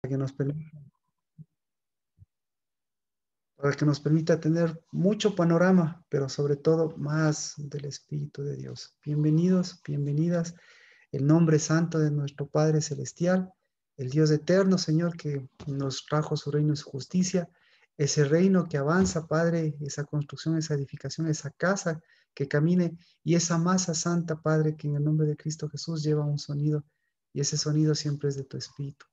que nos permita, para que nos permita tener mucho panorama, pero sobre todo más del Espíritu de Dios. Bienvenidos, bienvenidas. El nombre santo de nuestro Padre Celestial, el Dios eterno, Señor, que nos trajo su reino y su justicia, ese reino que avanza, Padre, esa construcción, esa edificación, esa casa que camine y esa masa santa, Padre, que en el nombre de Cristo Jesús lleva un sonido y ese sonido siempre es de tu Espíritu.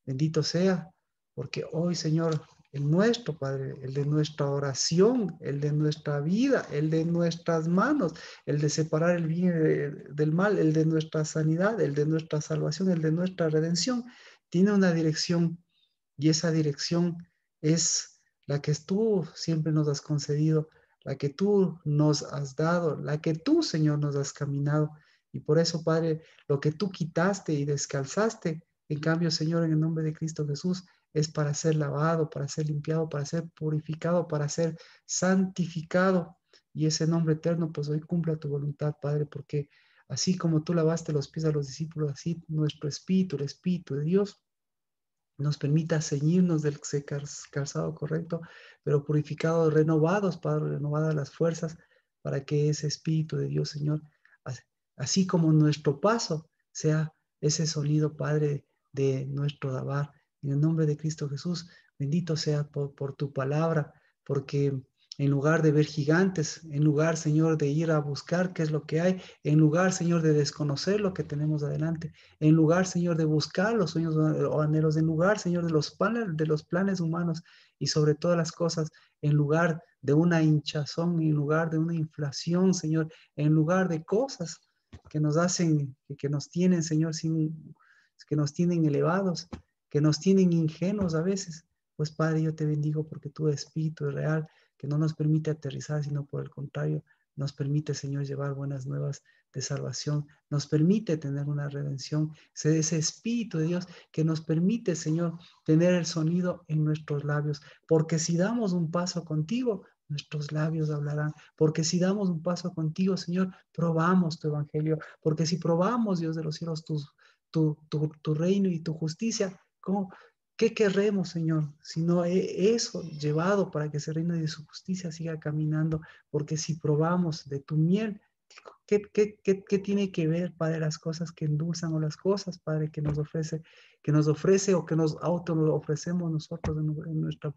Bendito sea, porque hoy, Señor, el nuestro, Padre, el de nuestra oración, el de nuestra vida, el de nuestras manos, el de separar el bien del mal, el de nuestra sanidad, el de nuestra salvación, el de nuestra redención, tiene una dirección y esa dirección es la que tú siempre nos has concedido, la que tú nos has dado, la que tú, Señor, nos has caminado. Y por eso, Padre, lo que tú quitaste y descalzaste, en cambio, Señor, en el nombre de Cristo Jesús, es para ser lavado, para ser limpiado, para ser purificado, para ser santificado. Y ese nombre eterno, pues hoy cumpla tu voluntad, Padre, porque así como tú lavaste los pies a los discípulos, así nuestro espíritu, el Espíritu de Dios, nos permita ceñirnos del calzado correcto, pero purificados, renovados, Padre, renovadas las fuerzas, para que ese Espíritu de Dios, Señor, así como nuestro paso sea ese sonido, Padre, de nuestro lavar. En el nombre de Cristo Jesús, bendito sea por tu palabra, porque en lugar de ver gigantes, en lugar, Señor, de ir a buscar qué es lo que hay, en lugar, Señor, de desconocer lo que tenemos adelante, en lugar, Señor, de buscar los sueños o anhelos, en lugar, Señor, de los planes humanos y sobre todas las cosas, en lugar de una hinchazón, en lugar de una inflación, Señor, en lugar de cosas que nos hacen, que nos tienen, Señor, que nos tienen elevados, que nos tienen ingenuos a veces. Pues Padre, yo te bendigo porque tu Espíritu es real, que no nos permite aterrizar, sino por el contrario, nos permite, Señor, llevar buenas nuevas de salvación, nos permite tener una redención, ese Espíritu de Dios que nos permite, Señor, tener el sonido en nuestros labios, porque si damos un paso contigo, nuestros labios hablarán, porque si damos un paso contigo, Señor, probamos tu evangelio, porque si probamos, Dios de los cielos, tu reino y tu justicia, ¿cómo? ¿Qué querremos, Señor? Sino eso llevado para que ese reino de su justicia siga caminando, porque si probamos de tu miel, ¿qué tiene que ver, Padre, las cosas que endulzan o las cosas, Padre, que nos ofrece o que nos auto ofrecemos nosotros en nuestras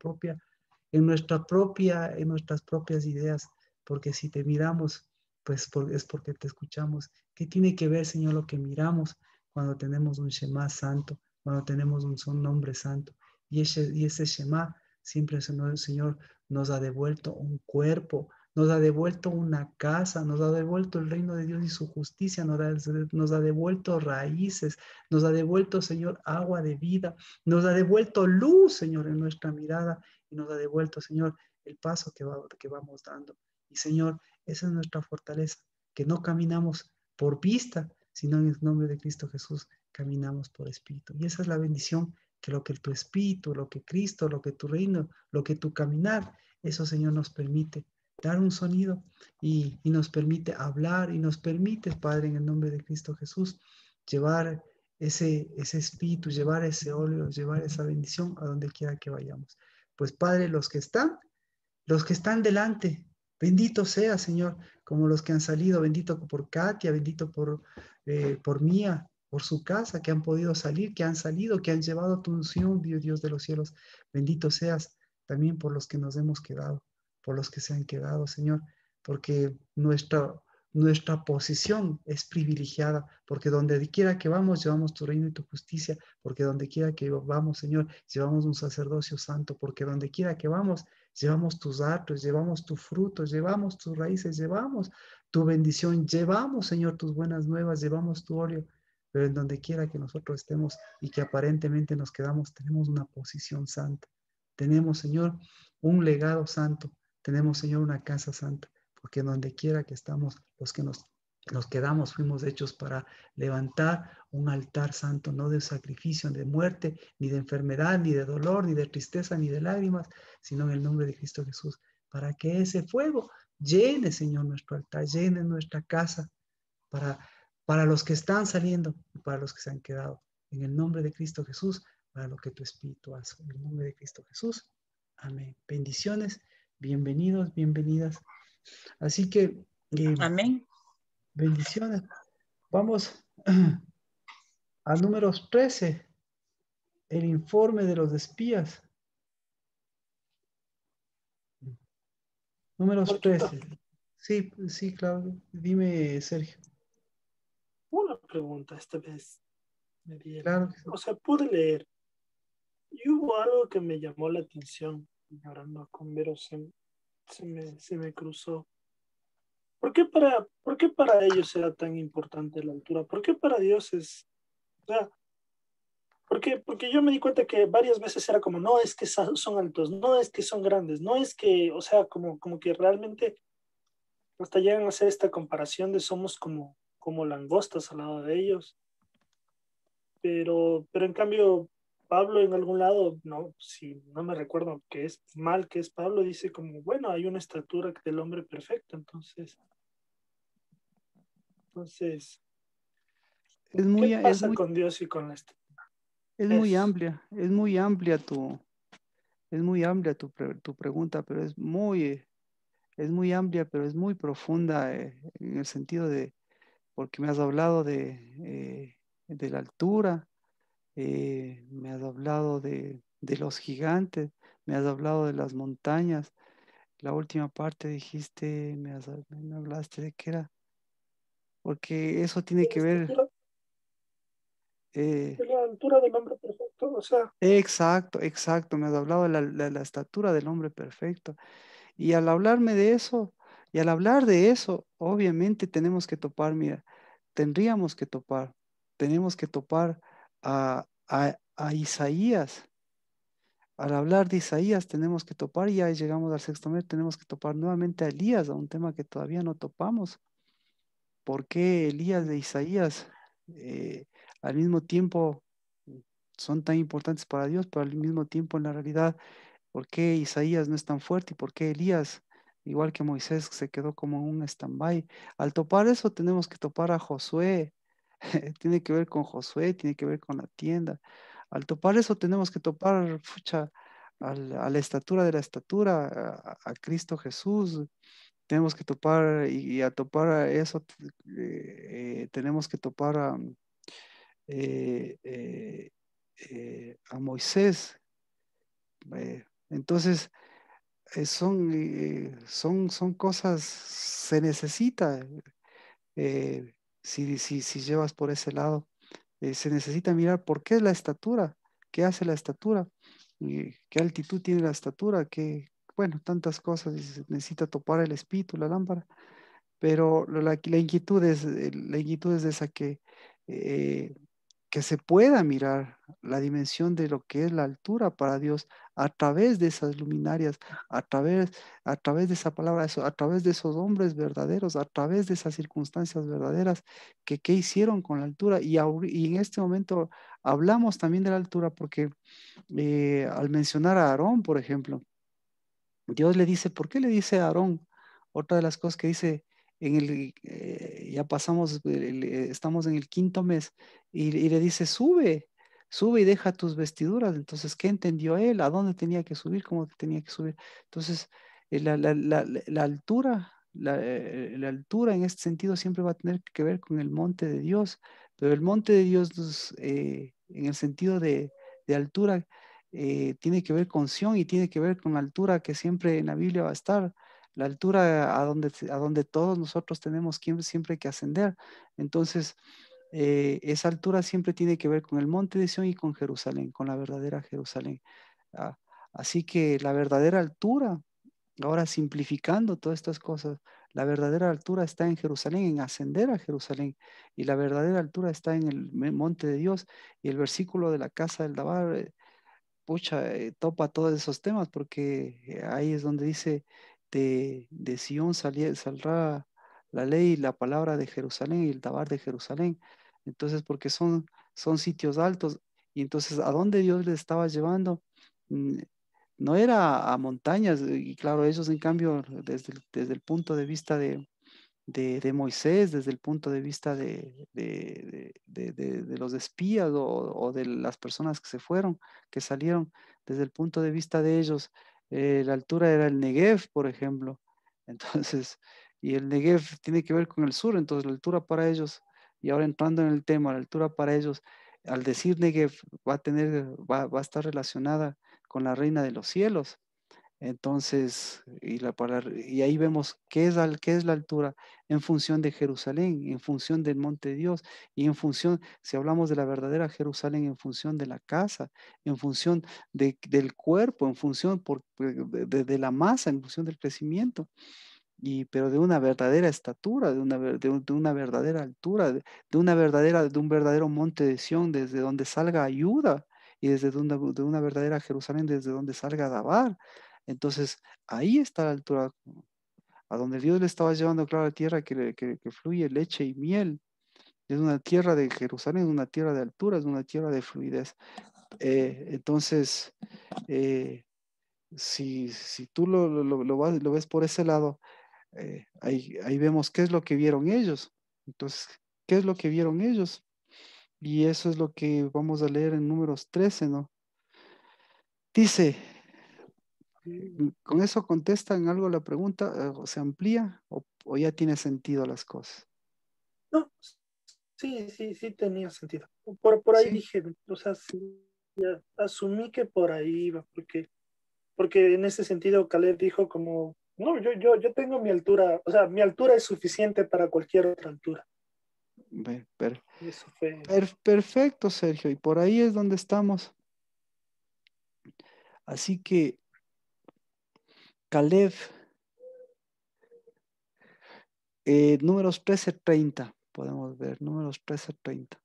propias ideas? Porque si te miramos, pues es porque te escuchamos. ¿Qué tiene que ver, Señor, lo que miramos cuando tenemos un Shema santo, cuando tenemos un nombre santo? Y ese Shema siempre, Señor, nos ha devuelto un cuerpo, nos ha devuelto una casa, nos ha devuelto el reino de Dios y su justicia, nos ha devuelto raíces, nos ha devuelto, Señor, agua de vida, nos ha devuelto luz, Señor, en nuestra mirada y nos ha devuelto, Señor, el paso que vamos dando. Y, Señor, esa es nuestra fortaleza, que no caminamos por vista, sino en el nombre de Cristo Jesús caminamos por espíritu. Y esa es la bendición, que lo que tu espíritu, lo que Cristo, lo que tu reino, lo que tu caminar, eso, Señor, nos permite dar un sonido y nos permite hablar y nos permite, Padre, en el nombre de Cristo Jesús, llevar ese espíritu, llevar ese óleo, llevar esa bendición a donde quiera que vayamos. Pues Padre, los que están delante, bendito sea, Señor, como los que han salido, bendito por Katia, bendito por Mía, por su casa, que han podido salir, que han salido, que han llevado tu unción, Dios de los cielos. Bendito seas también por los que nos hemos quedado, por los que se han quedado, Señor, porque nuestra posición es privilegiada, porque donde quiera que vamos, llevamos tu reino y tu justicia, porque donde quiera que vamos, Señor, llevamos un sacerdocio santo, porque donde quiera que vamos, llevamos tus atos, llevamos tus frutos, llevamos tus raíces, llevamos tu bendición, llevamos, Señor, tus buenas nuevas, llevamos tu óleo, pero en donde quiera que nosotros estemos y que aparentemente nos quedamos, tenemos una posición santa. Tenemos, Señor, un legado santo. Tenemos, Señor, una casa santa, porque donde quiera que estamos, los quedamos, fuimos hechos para levantar un altar santo, no de sacrificio, de muerte, ni de enfermedad, ni de dolor, ni de tristeza, ni de lágrimas, sino en el nombre de Cristo Jesús, para que ese fuego llene, Señor, nuestro altar, llene nuestra casa, para, para los que están saliendo y para los que se han quedado. En el nombre de Cristo Jesús, para lo que tu Espíritu hace. En el nombre de Cristo Jesús. Amén. Bendiciones, bienvenidos, bienvenidas. Así que, Amén. bendiciones. Vamos al número 13, el informe de los espías. Números Marquito, 13. Sí, sí, claro. Dime, Sergio. una pregunta esta vez me dieron. Claro que sí. O sea, pude leer y hubo algo que me llamó la atención. Y ahora no, con Vero se me cruzó. ¿Por qué para ellos era tan importante la altura? ¿Por qué para Dios es... O sea, ¿por qué? Porque yo me di cuenta que varias veces era como, no es que son altos, no es que son grandes, no es que, o sea, como que realmente hasta llegan a hacer esta comparación de somos como langostas al lado de ellos. Pero en cambio, Pablo en algún lado, no, si no me recuerdo que es mal que es Pablo, dice como, bueno, hay una estatura del hombre perfecto, entonces, Es ¿qué muy, es pasa muy, con Dios y con es muy eso? amplia, es muy amplia tu pregunta, pero es muy amplia, pero es muy profunda en el sentido de, porque me has hablado de la altura, me has hablado de los gigantes, me has hablado de las montañas. La última parte dijiste, me hablaste de qué era, porque eso tiene De la que ver, estatura, eh, de la altura del hombre perfecto, o sea, exacto, exacto, me has hablado de la estatura del hombre perfecto. Y al hablarme de eso, y al hablar de eso, obviamente tenemos que topar, mira, tendríamos que topar, tenemos que topar a Isaías. Al hablar de Isaías tenemos que topar, y ya llegamos al sexto mes, tenemos que topar nuevamente a Elías, a un tema que todavía no topamos. ¿Por qué Elías de Isaías eh, al mismo tiempo son tan importantes para Dios, pero al mismo tiempo en la realidad, por qué Isaías no es tan fuerte y por qué Elías, igual que Moisés, se quedó como en un stand-by? Al topar eso tenemos que topar a Josué, tiene que ver con Josué, tiene que ver con la tienda. Al topar eso tenemos que topar, pucha, a la estatura de la estatura, a Cristo Jesús. Tenemos que topar y a topar a eso tenemos que topar eh, eh, a Moisés. Entonces, son cosas, se necesita, si llevas por ese lado. Se necesita mirar por qué es la estatura, qué hace la estatura, y qué altitud tiene la estatura, bueno, tantas cosas, y se necesita topar el espíritu, la lámpara, pero la inquietud es esa eh, que se pueda mirar la dimensión de lo que es la altura para Dios a través de esas luminarias, a través, a través de esa palabra, a través de esos hombres verdaderos, a través de esas circunstancias verdaderas que hicieron con la altura. Y en este momento hablamos también de la altura porque al mencionar a Aarón, por ejemplo, Dios le dice, ¿por qué le dice a Aarón? Otra de las cosas que dice, ya pasamos, estamos en el quinto mes, y le dice, sube, sube y deja tus vestiduras. Entonces, ¿qué entendió él? ¿A dónde tenía que subir? ¿Cómo tenía que subir? Entonces, la altura, la altura en este sentido siempre va a tener que ver con el monte de Dios, pero el monte de Dios, en el sentido de altura, tiene que ver con Sión y tiene que ver con la altura que siempre en la Biblia va a estar, la altura a donde todos nosotros tenemos siempre que ascender. Entonces, esa altura siempre tiene que ver con el monte de Sión y con Jerusalén, con la verdadera Jerusalén. Ah, Así que la verdadera altura, ahora simplificando todas estas cosas, la verdadera altura está en Jerusalén, en ascender a Jerusalén, y la verdadera altura está en el monte de Dios. Y el versículo de la casa del Dabar, pucha, topa todos esos temas, porque ahí es donde dice, de Sion saldrá la ley y la palabra de Jerusalén y el tabar de Jerusalén. Entonces, porque son sitios altos, y entonces, ¿a dónde Dios les estaba llevando? Mm, No era a montañas, y claro, ellos en cambio, desde el punto de vista de Moisés desde el punto de vista de los espías o de las personas que se fueron, que salieron desde el punto de vista de ellos. La altura era el Negev, por ejemplo. Entonces, y el Negev tiene que ver con el sur, entonces la altura para ellos, y ahora entrando en el tema, la altura para ellos, al decir Negev, va a estar relacionada con la reina de los cielos. Entonces, y ahí vemos qué es la altura en función de Jerusalén, en función del monte de Dios, y en función, si hablamos de la verdadera Jerusalén, en función de la casa, en función del cuerpo, en función de la masa, en función del crecimiento, pero de una verdadera estatura, de una verdadera altura, de un verdadero monte de Sión, desde donde salga ayuda, y de una verdadera Jerusalén, desde donde salga Dabar. Entonces, ahí está la altura, a donde Dios le estaba llevando, claro, a la tierra que fluye leche y miel. Es una tierra de Jerusalén, es una tierra de altura, es una tierra de fluidez. Entonces, si tú lo ves por ese lado, ahí vemos qué es lo que vieron ellos. Entonces, ¿qué es lo que vieron ellos? Y eso es lo que vamos a leer en Números 13, ¿no? Dice, ¿con eso contestan algo la pregunta? ¿O se amplía o ya tiene sentido las cosas? No, sí tenía sentido. Por ahí Sí, dije, o sea, sí, ya asumí que por ahí iba, porque en ese sentido Caleb dijo como, no, yo tengo mi altura, o sea, mi altura es suficiente para cualquier otra altura. ve, Eso fue. perfecto, Sergio, y por ahí es donde estamos. Así que, Caleb, Números 13:30, podemos ver, Números 13:30.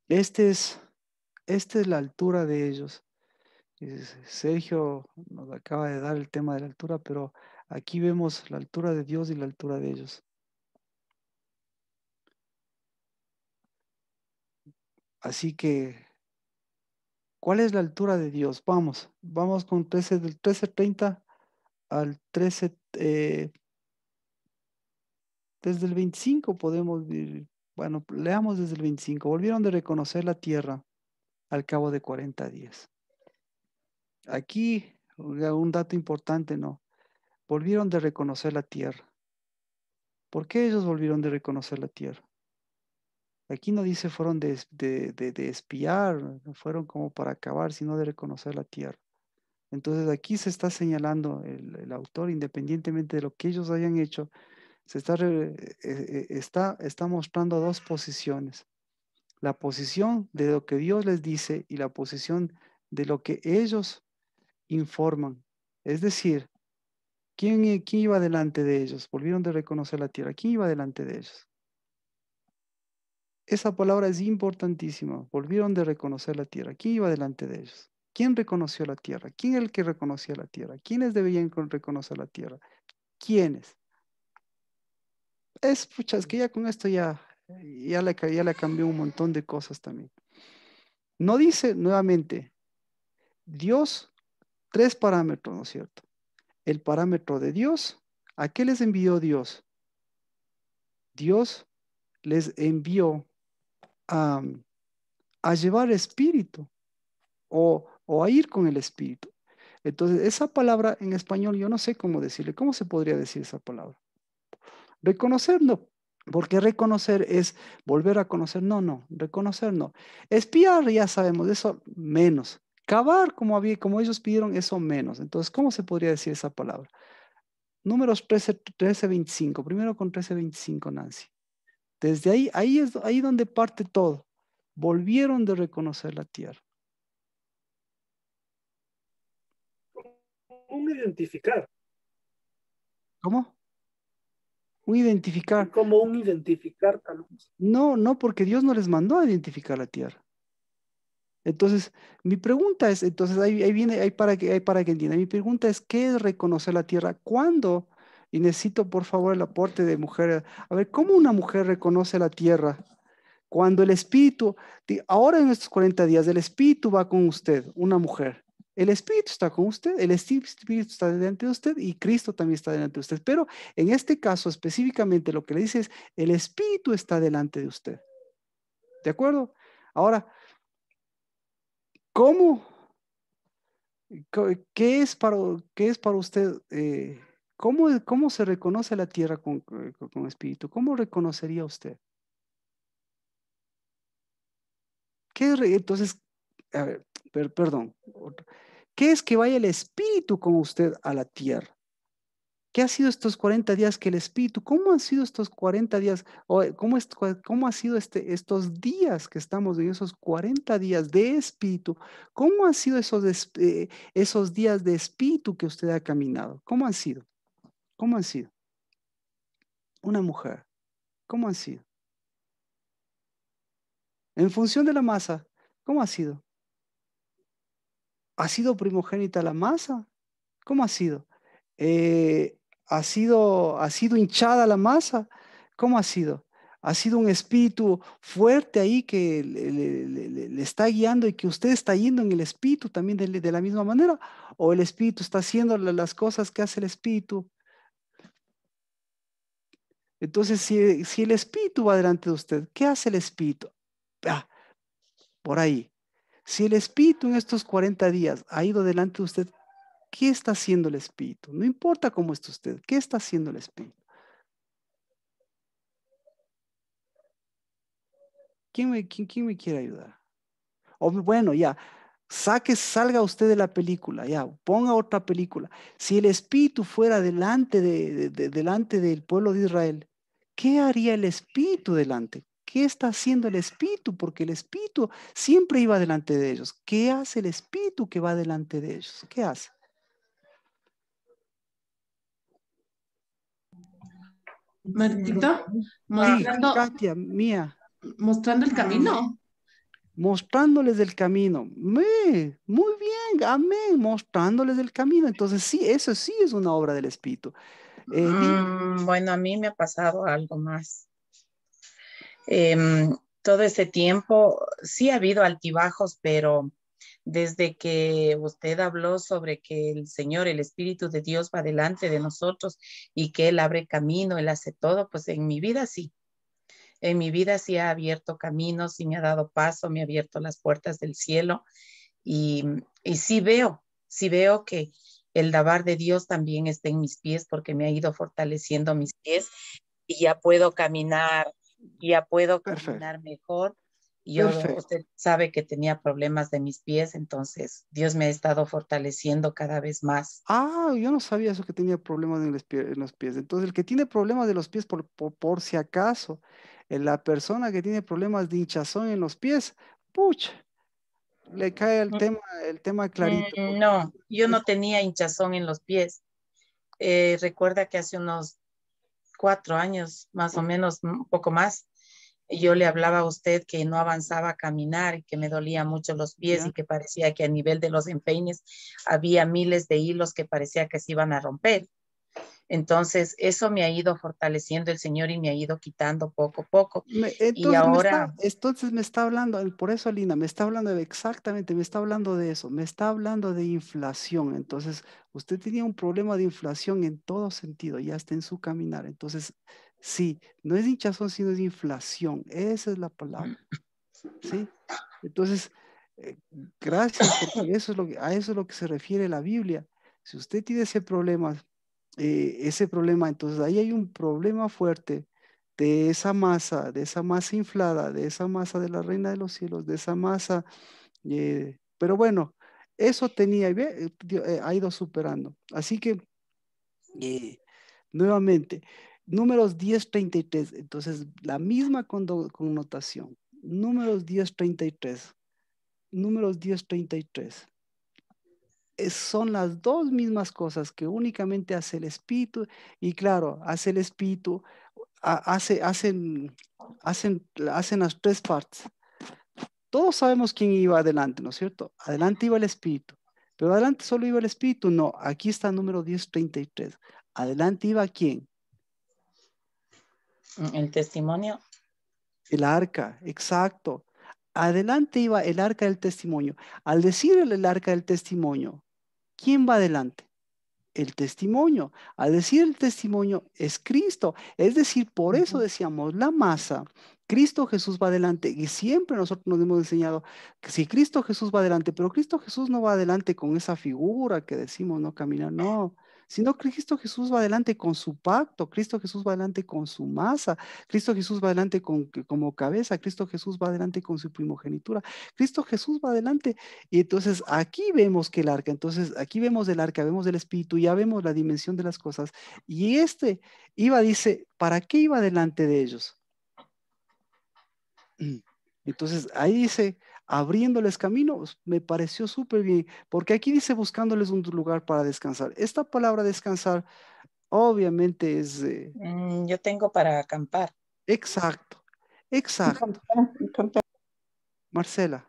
Este es, esta es la altura de ellos. Sergio nos acaba de dar el tema de la altura, pero aquí vemos la altura de Dios y la altura de ellos. Así que, ¿cuál es la altura de Dios? Vamos con 13, del 13:30 al 13, desde el 25 podemos ir, bueno, leamos desde el 25. Volvieron de reconocer la tierra al cabo de 40 días. Aquí, un dato importante, ¿no? Volvieron de reconocer la tierra. ¿Por qué ellos volvieron de reconocer la tierra? Aquí no dice fueron de espiar, no fueron como para acabar, sino de reconocer la tierra. Entonces aquí se está señalando el autor, independientemente de lo que ellos hayan hecho, está mostrando dos posiciones. La posición de lo que Dios les dice y la posición de lo que ellos informan. Es decir, ¿quién iba delante de ellos? Volvieron de reconocer la tierra. ¿Quién iba delante de ellos? Esa palabra es importantísima. Volvieron de reconocer la tierra. ¿Quién iba delante de ellos? ¿Quién reconoció la tierra? ¿Quién es el que reconocía la tierra? ¿Quiénes deberían reconocer la tierra? ¿Quiénes? Pucha, es que ya con esto ya le cambió un montón de cosas también. No dice nuevamente, Dios, tres parámetros, ¿no es cierto? El parámetro de Dios, ¿a qué les envió Dios? Dios les envió a, a llevar espíritu o a ir con el espíritu. Entonces, esa palabra en español, yo no sé cómo decirle, ¿cómo se podría decir esa palabra? Reconocer no, porque reconocer es volver a conocer, no, reconocer no. Espiar ya sabemos, eso menos. Cavar como ellos pidieron, eso menos. Entonces, ¿cómo se podría decir esa palabra? Números 13:25, primero con 13:25, Nancy. Desde ahí es ahí donde parte todo. Volvieron de reconocer la tierra. Un identificar, ¿Cómo? Un identificar. como un identificar tal vez. No, porque Dios no les mandó a identificar la tierra. Entonces, mi pregunta es, entonces ahí viene, ahí para que entienda. Mi pregunta es, ¿qué es reconocer la tierra? ¿Cuándo? Y necesito, por favor, el aporte de mujer. A ver, ¿cómo una mujer reconoce la tierra? Cuando el espíritu, ahora en estos 40 días, el espíritu va con usted, una mujer. El Espíritu está con usted, el Espíritu está delante de usted y Cristo también está delante de usted. Pero en este caso específicamente lo que le dice es, el Espíritu está delante de usted. ¿De acuerdo? Ahora, ¿cómo? ¿Qué es para usted? ¿Cómo se reconoce la tierra con Espíritu? ¿Cómo reconocería usted? Entonces, a ver, perdón. ¿Qué es que vaya el Espíritu con usted a la tierra? ¿Qué ha sido estos 40 días que el Espíritu? ¿Cómo han sido estos 40 días? ¿Cómo ha sido estos días que estamos en esos 40 días de Espíritu? ¿Cómo han sido esos días de Espíritu que usted ha caminado? ¿Cómo han sido? ¿Cómo han sido? Una mujer. ¿Cómo han sido? En función de la masa, ¿cómo ha sido? ¿Ha sido primogénita la masa? ¿Cómo ha sido? Eh, ¿Ha sido hinchada la masa? ¿Cómo ha sido? ¿Ha sido un espíritu fuerte ahí que le está guiando y que usted está yendo en el espíritu también de la misma manera? ¿O el espíritu está haciendo las cosas que hace el espíritu? Entonces, si el espíritu va delante de usted, ¿qué hace el espíritu? Ah, por ahí. Si el espíritu en estos 40 días ha ido delante de usted, ¿qué está haciendo el espíritu? No importa cómo esté usted, ¿qué está haciendo el espíritu? ¿Quién me quiere ayudar? O bueno, ya, salga usted de la película, ya, ponga otra película. Si el espíritu fuera delante del pueblo de Israel, ¿qué haría el espíritu delante? ¿Qué está haciendo el espíritu? Porque el espíritu siempre iba delante de ellos. ¿Qué hace el espíritu que va delante de ellos? ¿Qué hace? Martito, Sí, mostrando, Katia, mía, mostrando el camino. mostrándoles el camino. Muy bien, amén, mostrándoles el camino. Entonces, sí, eso sí es una obra del espíritu. Lina, Bueno, a mí me ha pasado algo más. Todo ese tiempo sí ha habido altibajos, pero desde que usted habló sobre que el Señor, el Espíritu de Dios va delante de nosotros y que Él abre camino, Él hace todo, pues en mi vida sí. En mi vida sí ha abierto caminos, sí me ha dado paso, me ha abierto las puertas del cielo y, y sí veo que el dabar de Dios también está en mis pies porque me ha ido fortaleciendo mis pies y ya puedo perfecto, caminar mejor. perfecto. Usted sabe que tenía problemas de mis pies, entonces Dios me ha estado fortaleciendo cada vez más. Ah, yo no sabía eso que tenía problemas en los pies. Entonces, el que tiene problemas de los pies, por si acaso, la persona que tiene problemas de hinchazón en los pies, pucha, le cae el tema clarito. No, yo Es- no tenía hinchazón en los pies. Recuerda que hace unos 4 años, más o menos, un poco más, yo le hablaba a usted que no avanzaba a caminar y que me dolía mucho los pies y ya. que parecía que a nivel de los empeines había miles de hilos que parecía que se iban a romper. Entonces, eso me ha ido fortaleciendo el Señor y me ha ido quitando poco a poco. Y ahora, Entonces me está hablando, por eso Lina, me está hablando exactamente, me está hablando de eso, me está hablando de inflación. Entonces, usted tenía un problema de inflación en todo sentido, ya está en su caminar. Entonces, sí, no es hinchazón, sino es inflación. Esa es la palabra, ¿sí? Entonces, eh, gracias, porque a eso es lo que se refiere la Biblia. Si usted tiene ese problema, entonces ahí hay un problema fuerte de esa masa inflada, de esa masa de la reina de los cielos, de esa masa, pero bueno, eso tenía, y ve, ha ido superando. Así que, eh, nuevamente, números 10:33, entonces la misma connotación, números 10:33. Son las dos mismas cosas que únicamente hace el espíritu y claro, hace el espíritu, hacen las tres partes. Todos sabemos quién iba adelante, ¿no es cierto? Adelante iba el espíritu, pero adelante solo iba el espíritu, no, aquí está el número 10:33. Adelante iba quién, el testimonio, el arca, exacto. Adelante iba el arca del testimonio. Al decir el arca del testimonio, ¿quién va adelante? El testimonio. Al decir el testimonio es Cristo. Es decir, por eso Ujú. decíamos la masa. Cristo Jesús va adelante y siempre nosotros nos hemos enseñado que si Cristo Jesús va adelante, pero Cristo Jesús no va adelante con esa figura que decimos no caminar, no, sino que Cristo Jesús va adelante con su pacto, Cristo Jesús va adelante con su masa, Cristo Jesús va adelante como cabeza, Cristo Jesús va adelante con su primogenitura, Cristo Jesús va adelante y entonces aquí vemos que el arca, entonces aquí vemos el arca, vemos el espíritu, ya vemos la dimensión de las cosas. Y este iba, dice, ¿para qué iba delante de ellos? Entonces ahí dice, abriéndoles caminos, me pareció súper bien, porque aquí dice buscándoles un lugar para descansar. Esta palabra descansar obviamente es Yo tengo para acampar. exacto, exacto. Marcela,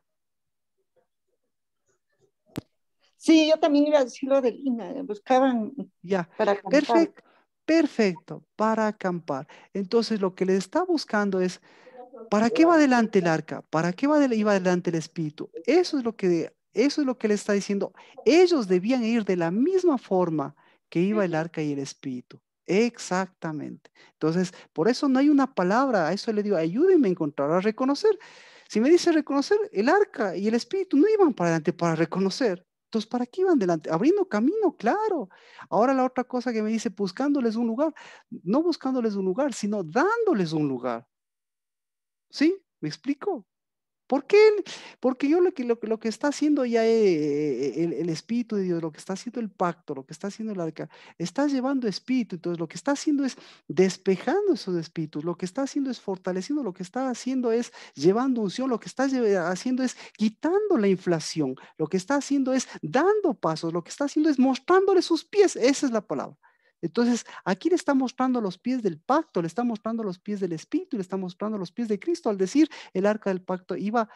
Sí, yo también iba a decir lo de Lina, buscaban ya, para acampar. perfecto, perfecto, para acampar. Entonces lo que le está buscando es ¿para qué va adelante el arca? ¿Para qué iba adelante el espíritu? Eso es lo que le está diciendo. Ellos debían ir de la misma forma que iba el arca y el espíritu. Exactamente. Entonces, por eso no hay una palabra. A eso le digo, ayúdenme a encontrar, a reconocer. Si me dice reconocer, el arca y el espíritu no iban para adelante para reconocer. Entonces, ¿para qué iban adelante? Abriendo camino, claro. Ahora la otra cosa que me dice, buscándoles un lugar, no buscándoles un lugar, sino dándoles un lugar. ¿Sí? ¿Me explico? ¿Por qué? Porque yo lo que está haciendo ya el Espíritu de Dios, lo que está haciendo el pacto, lo que está haciendo el arca, está llevando espíritu. Entonces, lo que está haciendo es despejando esos espíritus, lo que está haciendo es fortaleciendo, lo que está haciendo es llevando unción, lo que está haciendo es quitando la inflación, lo que está haciendo es dando pasos, lo que está haciendo es mostrándole sus pies. Esa es la palabra. Entonces, aquí le está mostrando los pies del pacto, le está mostrando los pies del Espíritu, le está mostrando los pies de Cristo al decir el arca del pacto iba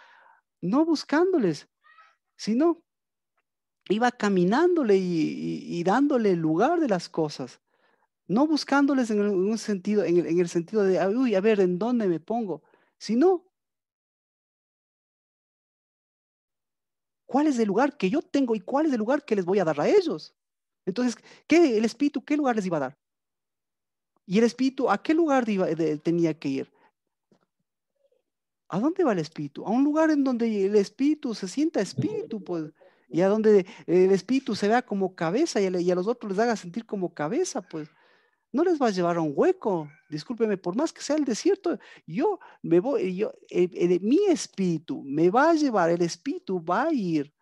no buscándoles, sino iba caminándole y dándole el lugar de las cosas, no buscándoles en un sentido, en el sentido de, uy, a ver, ¿en dónde me pongo? Sino, ¿cuál es el lugar que yo tengo y cuál es el lugar que les voy a dar a ellos? Entonces, ¿qué el Espíritu, qué lugar les iba a dar? Y el Espíritu, ¿a qué lugar tenía que ir? ¿A dónde va el espíritu? A un lugar en donde el espíritu se sienta espíritu, pues, y a donde el espíritu se vea como cabeza y a los otros les haga sentir como cabeza, pues. No les va a llevar a un hueco, discúlpeme, por más que sea el desierto, yo me voy, mi espíritu me va a llevar, el espíritu va a ir,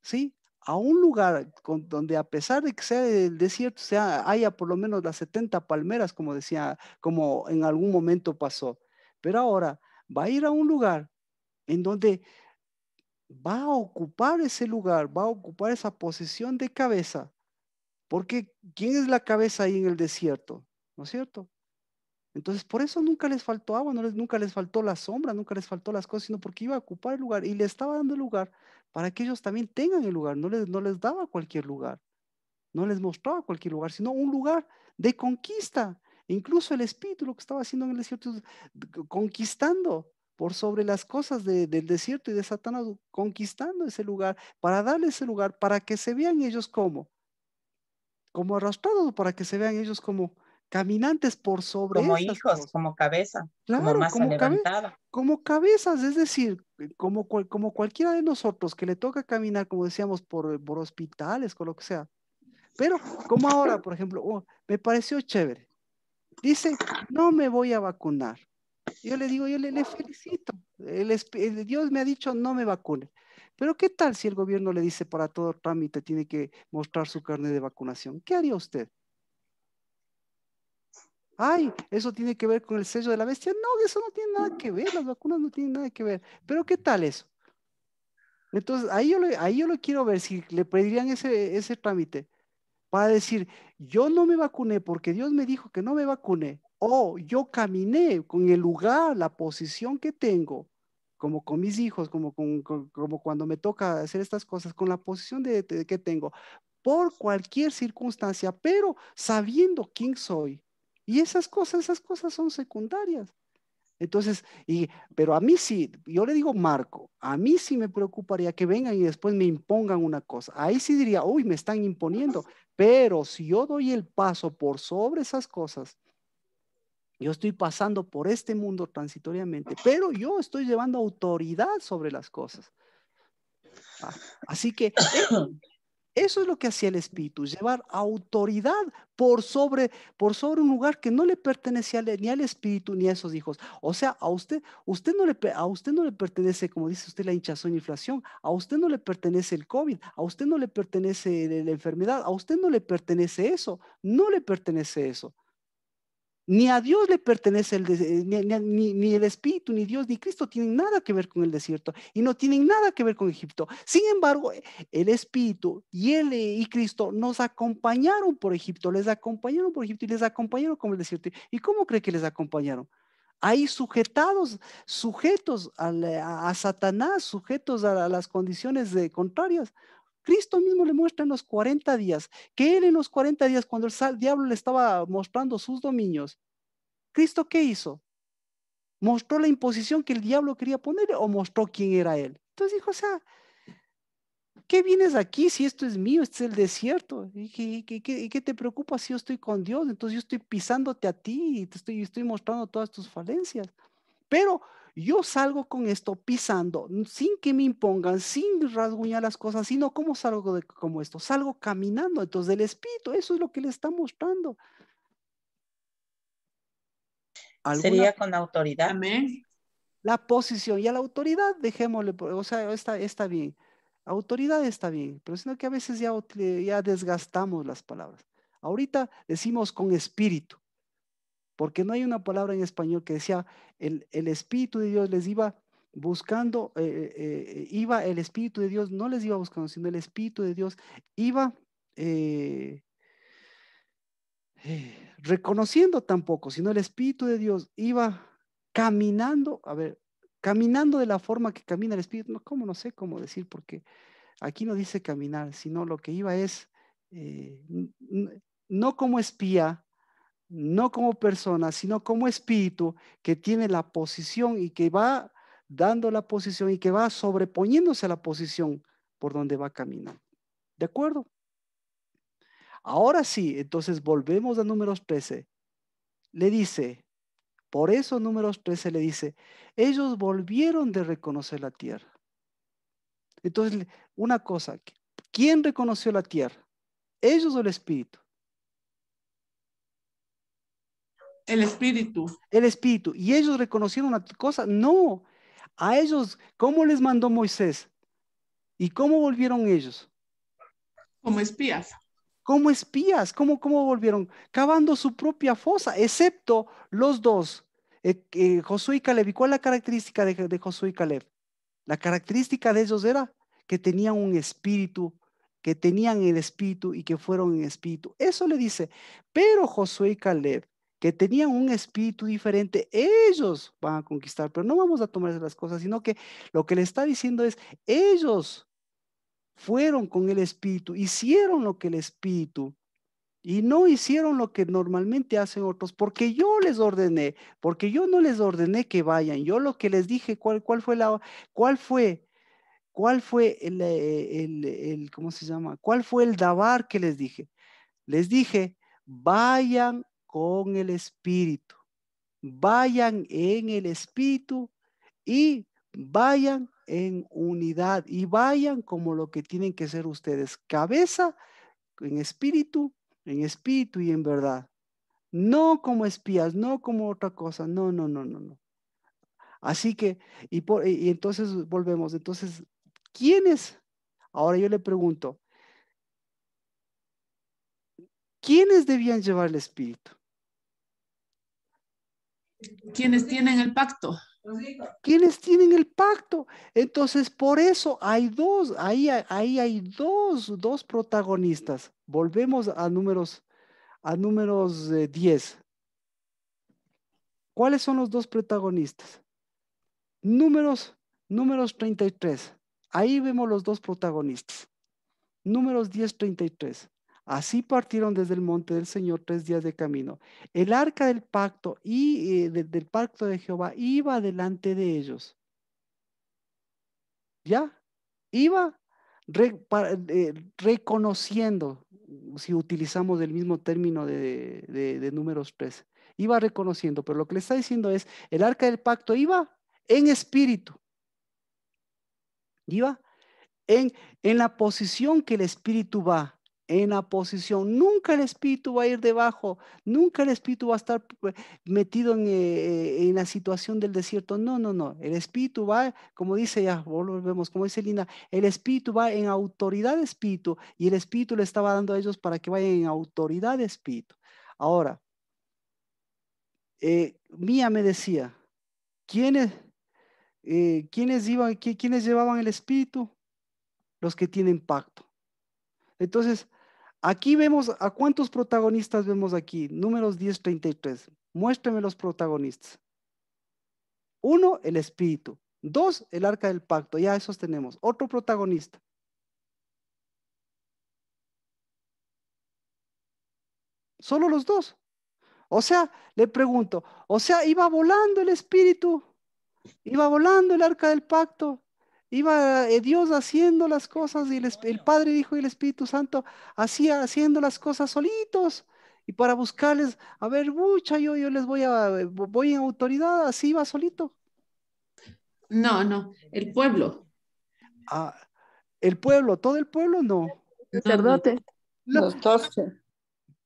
¿sí? A un lugar donde a pesar de que sea el desierto, haya por lo menos las 70 palmeras, como decía, como en algún momento pasó. Pero ahora va a ir a un lugar en donde va a ocupar ese lugar, va a ocupar esa posición de cabeza, porque ¿quién es la cabeza ahí en el desierto? ¿No es cierto? Entonces, por eso nunca les faltó agua, nunca les faltó la sombra, nunca les faltó las cosas, sino porque iba a ocupar el lugar y le estaba dando el lugar para que ellos también tengan el lugar, no les daba cualquier lugar, no les mostraba cualquier lugar, sino un lugar de conquista. Incluso el espíritu lo que estaba haciendo en el desierto es conquistando por sobre las cosas del desierto y de Satanás, conquistando ese lugar para darle ese lugar, para que se vean ellos como arrastrados, para que se vean ellos como caminantes por sobre Como esas hijos, cosas. como cabeza, como Claro, masa levantada. como cabezas, es decir, como cualquiera de nosotros que le toca caminar, como decíamos, por hospitales, con lo que sea. Pero como ahora, por ejemplo, me pareció chévere. Dice, no me voy a vacunar. Yo le digo, le felicito. Dios me ha dicho, no me vacune. Pero ¿qué tal si el gobierno le dice para todo trámite tiene que mostrar su carnet de vacunación? ¿Qué haría usted? Ay, eso tiene que ver con el sello de la bestia. No, eso no tiene nada que ver, las vacunas no tienen nada que ver. Pero ¿qué tal eso? Entonces, ahí yo lo quiero ver si le pedirían ese trámite para decir, yo no me vacuné porque Dios me dijo que no me vacune, o yo caminé con el lugar, la posición que tengo, como con mis hijos, como cuando me toca hacer estas cosas, con la posición que tengo, por cualquier circunstancia, pero sabiendo quién soy. Y esas cosas son secundarias. Entonces, pero a mí sí, yo le digo Marco, a mí sí me preocuparía que vengan y después me impongan una cosa. Ahí sí diría, uy, me están imponiendo. Pero si yo doy el paso por sobre esas cosas, yo estoy pasando por este mundo transitoriamente, pero yo estoy llevando autoridad sobre las cosas. Así que eso es lo que hacía el Espíritu, llevar autoridad por sobre un lugar que no le pertenecía ni al Espíritu ni a esos hijos. O sea, a usted no le pertenece, como dice usted, la hinchazón y inflación. A usted no le pertenece el COVID. A usted no le pertenece la enfermedad. A usted no le pertenece eso. No le pertenece eso. Ni a Dios le pertenece ni el Espíritu, ni Dios, ni Cristo tienen nada que ver con el desierto y no tienen nada que ver con Egipto. Sin embargo, el Espíritu y Cristo nos acompañaron por Egipto, les acompañaron por Egipto y les acompañaron con el desierto. ¿Y cómo cree que les acompañaron? Ahí sujetos a Satanás, sujetos a las condiciones contrarias. Cristo mismo le muestra en los 40 días, que él en los 40 días, cuando el diablo le estaba mostrando sus dominios, ¿Cristo qué hizo? ¿Mostró la imposición que el diablo quería ponerle o mostró quién era él? Entonces dijo, o sea, ¿qué vienes aquí si esto es mío, este es el desierto? ¿Y qué te preocupa si yo estoy con Dios? Entonces yo estoy pisándote a ti y estoy mostrando todas tus falencias. Pero yo salgo con esto pisando, sin que me impongan, sin rasguñar las cosas, sino ¿cómo salgo como esto? Salgo caminando. Entonces el Espíritu, eso es lo que le está mostrando. Sería con autoridad. Amén. La posición y a la autoridad, dejémosle, o sea, está bien. Autoridad está bien, pero sino que a veces ya desgastamos las palabras. Ahorita decimos con espíritu, porque no hay una palabra en español que decía el Espíritu de Dios les iba buscando, iba el Espíritu de Dios, no les iba buscando, sino el Espíritu de Dios iba reconociendo tampoco, sino el Espíritu de Dios iba caminando, a ver, caminando de la forma que camina el Espíritu. No sé cómo decir, porque aquí no dice caminar, sino lo que iba es, no como espía, no como persona, sino como espíritu que tiene la posición y que va dando la posición y que va sobreponiéndose a la posición por donde va caminando. ¿De acuerdo? Ahora sí, entonces volvemos a Números 13. Le dice, por eso Números 13 le dice, ellos volvieron de reconocer la tierra. Entonces, una cosa, ¿quién reconoció la tierra? ¿Ellos o el Espíritu? El Espíritu. El Espíritu. ¿Y ellos reconocieron una cosa? No. A ellos, ¿cómo les mandó Moisés? ¿Y cómo volvieron ellos? Como espías. Como espías. ¿Cómo volvieron? Cavando su propia fosa, excepto los dos, Josué y Caleb. ¿Y cuál es la característica de Josué y Caleb? La característica de ellos era que tenían un espíritu, que tenían el espíritu y que fueron en espíritu. Eso le dice, pero Josué y Caleb, que tenían un espíritu diferente, ellos van a conquistar, pero no vamos a tomarse las cosas, sino que lo que le está diciendo es, ellos fueron con el espíritu, hicieron lo que el espíritu y no hicieron lo que normalmente hacen otros, porque yo les ordené, porque yo no les ordené que vayan. Yo lo que les dije, cuál fue, cuál fue ¿cómo se llama? ¿Cuál fue el dabar que les dije? Les dije, vayan con el Espíritu, vayan en el Espíritu y vayan en unidad y vayan como lo que tienen que ser ustedes, cabeza en espíritu y en verdad. No como espías, no como otra cosa, no, no, no, no, no. Así que, y entonces volvemos, entonces, ¿quiénes? Ahora yo le pregunto, ¿quiénes debían llevar el espíritu? Quienes tienen el pacto. ¿Quiénes tienen el pacto? Entonces, por eso hay dos, ahí hay dos protagonistas. Volvemos a números 10. ¿Cuáles son los dos protagonistas? Números 33. Ahí vemos los dos protagonistas. Números 10:33. Así partieron desde el monte del Señor 3 días de camino. El arca del pacto y del pacto de Jehová iba delante de ellos. ¿Ya? Iba reconociendo, si utilizamos el mismo término de Números 3, iba reconociendo, pero lo que le está diciendo es, el arca del pacto iba en espíritu, iba en la posición que el espíritu va, en la posición, nunca el espíritu va a ir debajo, nunca el espíritu va a estar metido en la situación del desierto, no, no, no, el espíritu va, como dice ya, volvemos, como dice Lina, el espíritu va en autoridad de espíritu y el espíritu le estaba dando a ellos para que vayan en autoridad de espíritu. Ahora, Mía me decía, ¿quiénes, quiénes llevaban el espíritu? Los que tienen pacto. Entonces, aquí vemos a cuántos protagonistas vemos aquí. Números 10:33. Muéstrame los protagonistas. 1, el espíritu. 2, el arca del pacto. Ya esos tenemos. Otro protagonista. Solo los dos. O sea, le pregunto, o sea, iba volando el espíritu, iba volando el arca del pacto, iba Dios haciendo las cosas y el Padre, Hijo y el Espíritu Santo haciendo las cosas solitos. Y para buscarles, a ver, bucha, yo les voy en autoridad, así iba solito. No, no, el pueblo. Ah, el pueblo, todo el pueblo, no. No, no. Lo- Los 12.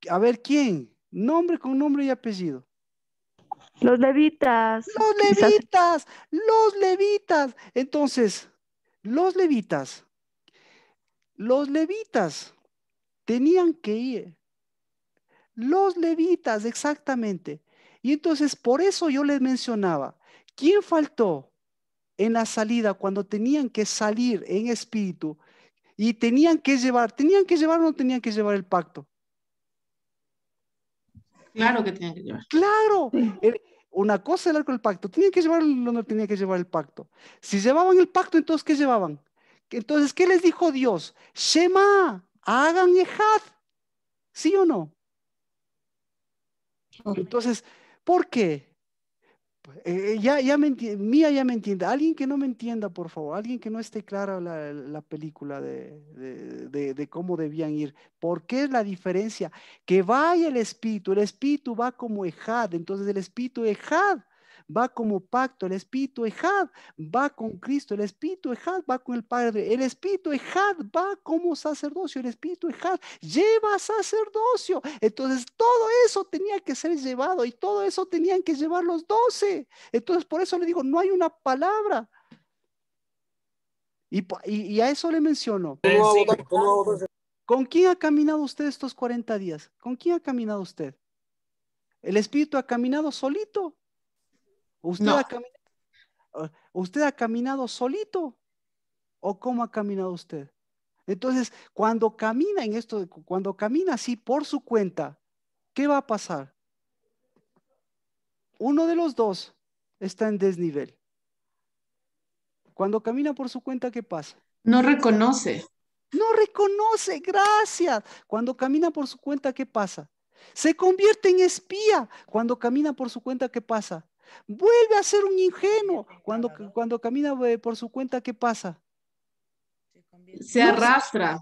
a ver, ¿quién? Nombre con nombre y apellido. Los levitas. Los levitas, los levitas. Entonces, los levitas tenían que ir. Los levitas, exactamente. Y entonces, por eso yo les mencionaba, ¿quién faltó en la salida cuando tenían que salir en espíritu y tenían que llevar o no tenían que llevar el pacto? Claro que tienen que llevar. Claro, una cosa era con el pacto, tenían que llevar o no tenían que llevar el pacto. Si llevaban el pacto, entonces, ¿qué llevaban? Entonces, ¿qué les dijo Dios? Shema, hagan ejad, ¿sí o no? Entonces, ¿por qué? Mía ya me entiende. Alguien que no me entienda, por favor. Alguien que no esté clara la película de cómo debían ir. ¿Por qué es la diferencia? Que vaya el espíritu. El espíritu va como ejad. Entonces el espíritu ejad va como pacto. El espíritu ejad va con Cristo. El espíritu ejad va con el Padre. El espíritu ejad va como sacerdocio. El espíritu ejad lleva sacerdocio. Entonces todo eso tenía que ser llevado y todo eso tenían que llevar los 12. Entonces por eso le digo, no hay una palabra. Y a eso le menciono. ¿Con quién ha caminado usted estos 40 días? ¿Con quién ha caminado usted? ¿El espíritu ha caminado solito? No, ¿Usted ha caminado solito? ¿O cómo ha caminado usted? Entonces, cuando camina cuando camina así por su cuenta, ¿qué va a pasar? Uno de los dos está en desnivel. Cuando camina por su cuenta, ¿qué pasa? no reconoce. No reconoce, gracias. Cuando camina por su cuenta, ¿qué pasa? Se convierte en espía. Cuando camina por su cuenta, ¿qué pasa? Vuelve a ser un ingenuo. Cuando camina por su cuenta, ¿qué pasa? Se No arrastra.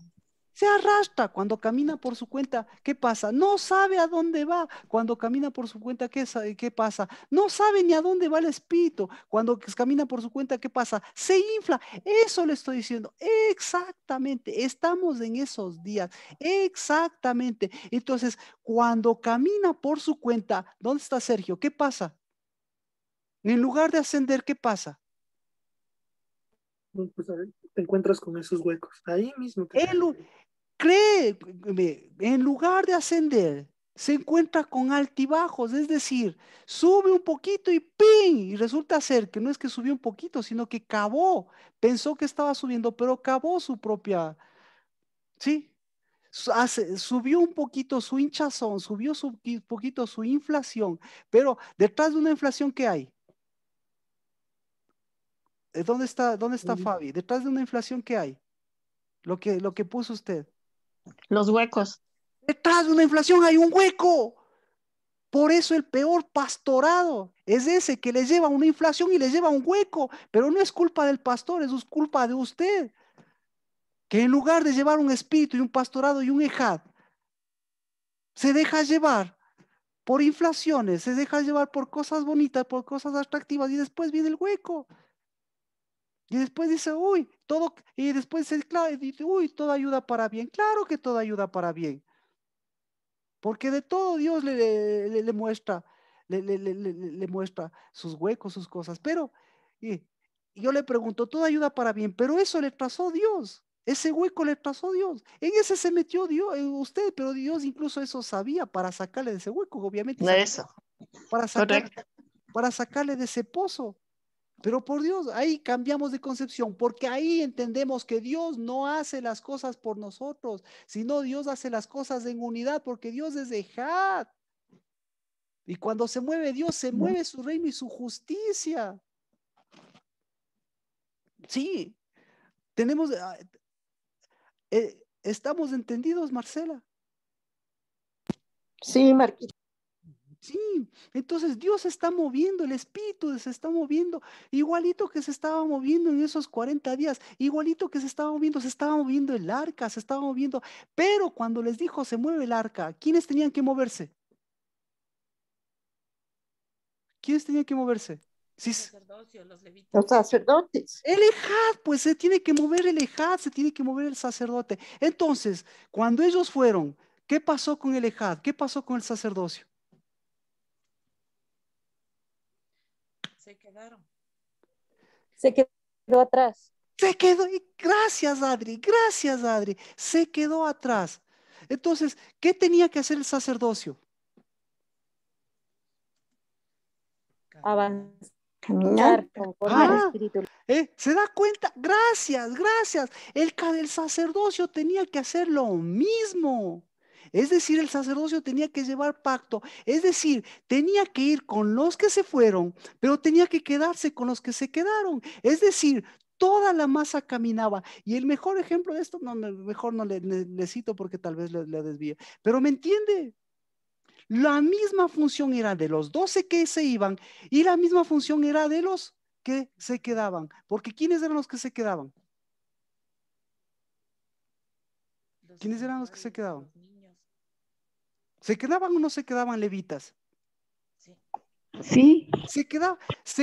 se arrastra. Cuando camina por su cuenta, ¿qué pasa? No sabe a dónde va. Cuando camina por su cuenta, ¿qué pasa? No sabe ni a dónde va el espíritu. Cuando camina por su cuenta, ¿qué pasa? Se infla. Eso le estoy diciendo. Exactamente. Estamos en esos días. Exactamente. Entonces, cuando camina por su cuenta, ¿dónde está Sergio? ¿Qué pasa? En lugar de ascender, ¿qué pasa? Pues, a ver, te encuentras con esos huecos. Ahí mismo te Créeme, en lugar de ascender, se encuentra con altibajos, es decir, sube un poquito y ¡ping! Y resulta ser que no es que subió un poquito, sino que cavó, pensó que estaba subiendo, pero cavó su propia, ¿sí? Subió un poquito su hinchazón, subió poquito su inflación, pero detrás de una inflación, ¿qué hay? ¿Dónde está Fabi? Detrás de una inflación, ¿qué hay? Lo que puso usted. Los huecos. Detrás de una inflación hay un hueco. Por eso el peor pastorado es ese que le lleva a una inflación y le lleva a un hueco. Pero no es culpa del pastor, es culpa de usted. Que en lugar de llevar un espíritu y un pastorado y un ejad, se deja llevar por inflaciones, se deja llevar por cosas bonitas, por cosas atractivas y después viene el hueco. Y después dice, uy, todo, y después claro, dice, uy, todo ayuda para bien. Claro que todo ayuda para bien. Porque de todo Dios le muestra, le muestra sus huecos, sus cosas. Pero y yo le pregunto, todo ayuda para bien, pero eso le trazó Dios. Ese hueco le trazó Dios. En ese se metió Dios, en usted, pero Dios incluso eso sabía para sacarle de ese hueco, obviamente. Eso, Para correcto. para sacarle de ese pozo. Pero por Dios, ahí cambiamos de concepción, porque ahí entendemos que Dios no hace las cosas por nosotros, sino Dios hace las cosas en unidad, porque Dios es Ejad. Y cuando se mueve Dios, se mueve su reino y su justicia. Sí, tenemos, ¿estamos entendidos, Marcela? Sí, Marquito. Sí, entonces Dios se está moviendo, el Espíritu se está moviendo, igualito que se estaba moviendo en esos 40 días, igualito que se estaba moviendo el arca, se estaba moviendo, pero cuando les dijo se mueve el arca, ¿quiénes tenían que moverse? ¿Quiénes tenían que moverse? Sí, El sacerdocio, los Los levitas. sacerdotes. el ejad, pues se tiene que mover el ejad, se tiene que mover el sacerdote. Entonces, cuando ellos fueron, ¿qué pasó con el ejad? ¿Qué pasó con el sacerdocio? Se quedaron. Se quedó atrás. Se quedó, y gracias Adri, se quedó atrás. Entonces, ¿qué tenía que hacer el sacerdocio? Avanzar, caminar conforme al Ah, Espíritu. ¿se da cuenta? Gracias. El sacerdocio tenía que hacer lo mismo. Es decir, el sacerdocio tenía que llevar pacto. Es decir, tenía que ir con los que se fueron, pero tenía que quedarse con los que se quedaron. Es decir, toda la masa caminaba. Y el mejor ejemplo de esto, no, mejor no le cito porque tal vez le desvíe. Pero ¿me entiende? La misma función era de los 12 que se iban y la misma función era de los que se quedaban. Porque ¿quiénes eran los que se quedaban? Los ¿Quiénes eran los que se eventuales, quedaban? los niños. ¿Se quedaban o no se quedaban levitas? Sí, Sí, ¿Se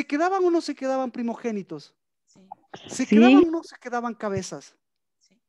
quedaban o no se quedaban primogénitos? sí, ¿Se sí, quedaban o no se quedaban cabezas? sí.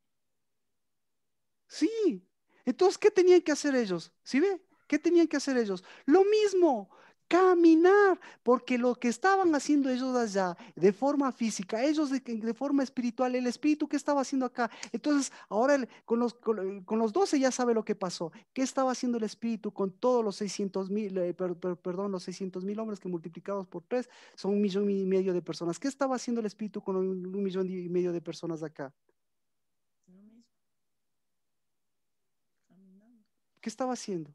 Sí. Entonces, ¿qué tenían que hacer ellos? ¿Sí ve? ¿Qué tenían que hacer ellos? Lo mismo, caminar, porque lo que estaban haciendo ellos allá de forma física, ellos de forma espiritual, el espíritu que estaba haciendo acá. Entonces, ahora con los 12 ya sabe lo que pasó. ¿Qué estaba haciendo el espíritu con todos los 600,000, perdón, los 600,000 hombres que multiplicados por 3 son 1,5 millones de personas? ¿Qué estaba haciendo el espíritu con 1,5 millones de personas acá? Lo mismo. Caminando. ¿Qué estaba haciendo?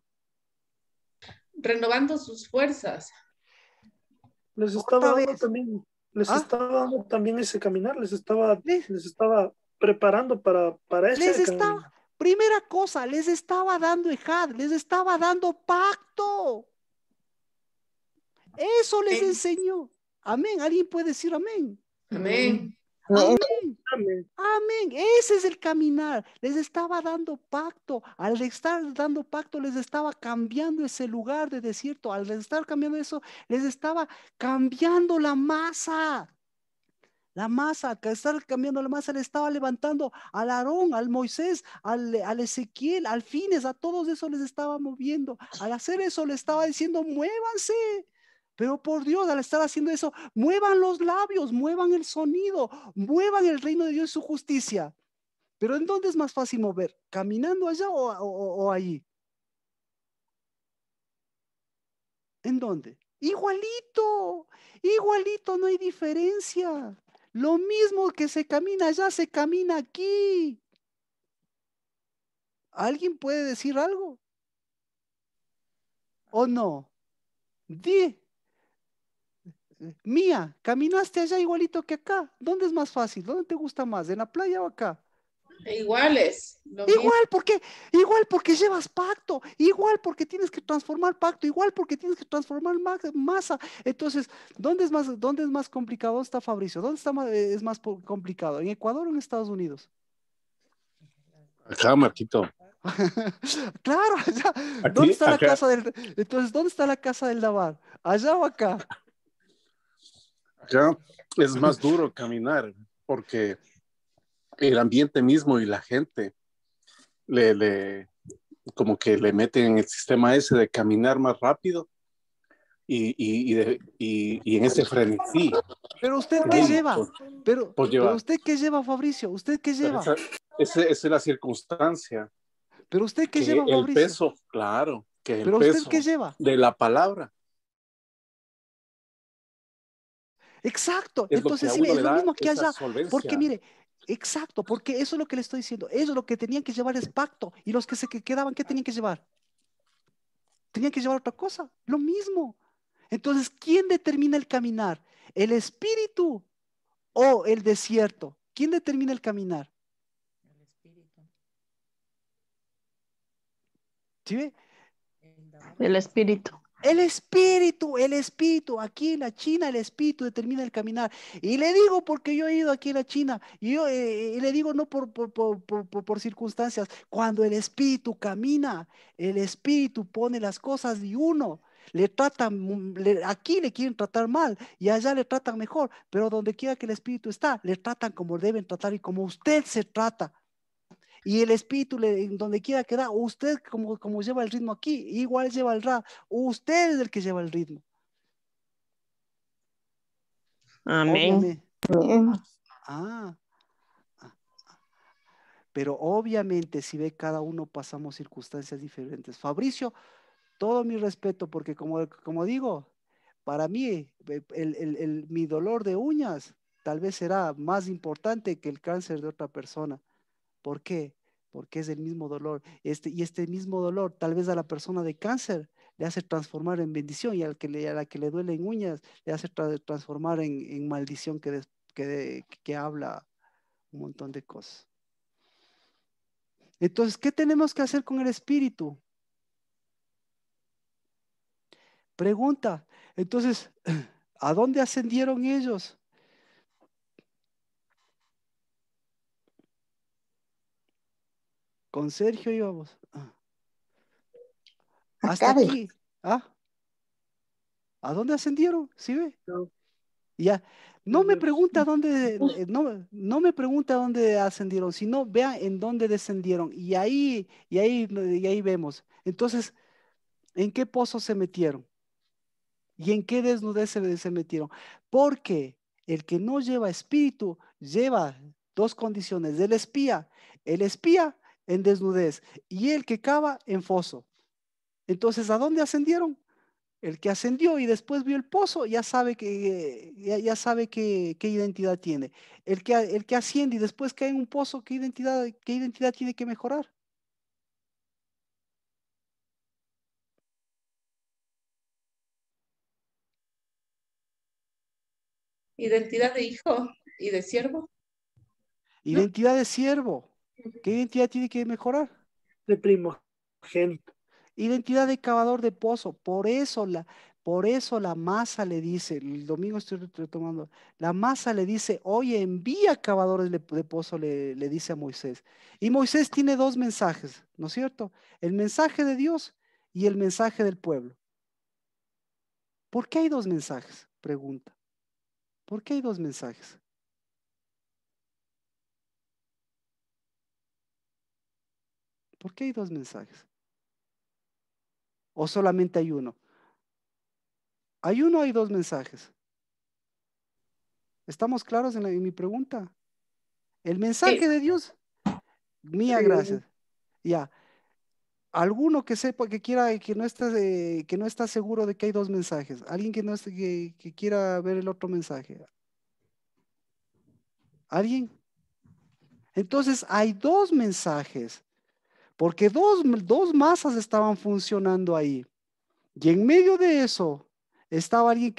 Renovando sus fuerzas. Les Otra estaba dando vez. también, les ¿Ah? estaba dando también ese caminar, Les, les estaba preparando para les ese estaba, caminar. primera cosa, les estaba dando ejad, les estaba dando pacto. Eso les Amén. enseñó. Amén. ¿Alguien puede decir amén? Amén. Amén. Amén. Amén. Ese es el caminar. Les estaba dando pacto. Al estar dando pacto, les estaba cambiando ese lugar de desierto. Al estar cambiando eso, les estaba cambiando la masa. La masa, que estar cambiando la masa, le estaba levantando al Aarón, al Moisés, al Ezequiel, al Fines, a todos eso les estaba moviendo. Al hacer eso le estaba diciendo, muévanse. Pero por Dios, al estar haciendo eso, muevan los labios, muevan el sonido, muevan el reino de Dios y su justicia. Pero ¿en dónde es más fácil mover? ¿Caminando allá o allí? ¿En dónde? Igualito, no hay diferencia. Lo mismo que se camina allá, se camina aquí. ¿Alguien puede decir algo? ¿O no? Di, Mía, ¿caminaste allá igualito que acá? ¿Dónde es más fácil? ¿Dónde te gusta más? ¿En la playa o acá? Iguales. Lo mismo. Igual porque llevas pacto, igual porque tienes que transformar pacto, igual porque tienes que transformar masa. Entonces, ¿dónde es más complicado? ¿Dónde está Fabricio? ¿Dónde es más complicado? ¿En Ecuador o en Estados Unidos? Acá, Marquito. Claro, allá. ¿Dónde Aquí, está la acá, casa entonces, ¿dónde está la casa del Dabar? ¿Allá o acá? acá es más duro caminar porque el ambiente mismo y la gente le como que le meten en el sistema ese de caminar más rápido y en ese frenesí. Pero usted qué Uy, lleva, pues pero lleva, usted qué lleva, Fabricio, usted qué pero lleva, esa es la circunstancia, pero usted qué que lleva, el Fabricio, peso, claro, que el pero usted qué peso lleva. de la palabra Exacto, es lo que entonces a sí, uno es le lo da mismo aquí esa allá, porque solvencia. mire, exacto, porque eso es lo que le estoy diciendo, eso es lo que tenían que llevar es pacto, y los que quedaban, ¿qué tenían que llevar? Tenían que llevar otra cosa, lo mismo. Entonces, ¿quién determina el caminar? ¿El espíritu o el desierto? ¿Quién determina el caminar? El espíritu. ¿Sí ve? El espíritu. El espíritu, aquí en la China el espíritu determina el caminar. Y le digo porque yo he ido aquí en la China, y yo y le digo no por circunstancias, cuando el espíritu camina, el espíritu pone las cosas de uno. Le tratan, aquí le quieren tratar mal y allá le tratan mejor, pero donde quiera que el espíritu está, le tratan como deben tratar y como usted se trata. Y el espíritu, en donde quiera que da, usted como lleva el ritmo aquí, igual lleva el rap, usted es el que lleva el ritmo. Amén. Obviamente. Amén. Ah, ah, pero obviamente si ve cada uno pasamos circunstancias diferentes. Fabricio, todo mi respeto, porque como digo, para mí mi dolor de uñas tal vez será más importante que el cáncer de otra persona. ¿Por qué? Porque es el mismo dolor. Y este mismo dolor, tal vez a la persona de cáncer le hace transformar en bendición y a la que le duelen uñas le hace transformar en maldición que habla un montón de cosas. Entonces, ¿qué tenemos que hacer con el espíritu? Pregunta. Entonces, ¿a dónde ascendieron ellos? Con Sergio íbamos. Hasta Acabe. aquí. ¿Ah? ¿A dónde ascendieron? ¿Sí ve? Ya, no me pregunta dónde, no me pregunta dónde ascendieron, sino vea en dónde descendieron. Y ahí vemos. Entonces, ¿en qué pozo se metieron? ¿Y en qué desnudez se metieron? Porque el que no lleva espíritu lleva dos condiciones del espía. El espía en desnudez y el que cava en foso. Entonces, ¿a dónde ascendieron? El que ascendió y después vio el pozo ya sabe qué identidad tiene. El que asciende y después cae en un pozo, ¿qué identidad tiene que mejorar? Identidad de hijo y de siervo, ¿no? Identidad de siervo. ¿Qué identidad tiene que mejorar? De primogénito. Identidad de cavador de pozo. Por eso la masa le dice, el domingo estoy retomando, la masa le dice, oye, envía cavadores de pozo, le dice a Moisés. Y Moisés tiene dos mensajes, ¿no es cierto? El mensaje de Dios y el mensaje del pueblo. ¿Por qué hay dos mensajes? Pregunta. ¿Por qué hay dos mensajes? ¿Por qué hay dos mensajes? ¿O solamente hay uno? ¿Hay uno o hay dos mensajes? ¿Estamos claros en mi pregunta? El Sí. mensaje de Dios, mía, Sí, gracias. Ya. Alguno que sepa que quiera, que no está seguro de que hay dos mensajes. Alguien que no esté, que quiera ver el otro mensaje. ¿Alguien? Entonces hay dos mensajes, porque dos masas estaban funcionando ahí. Y en medio de eso estaba alguien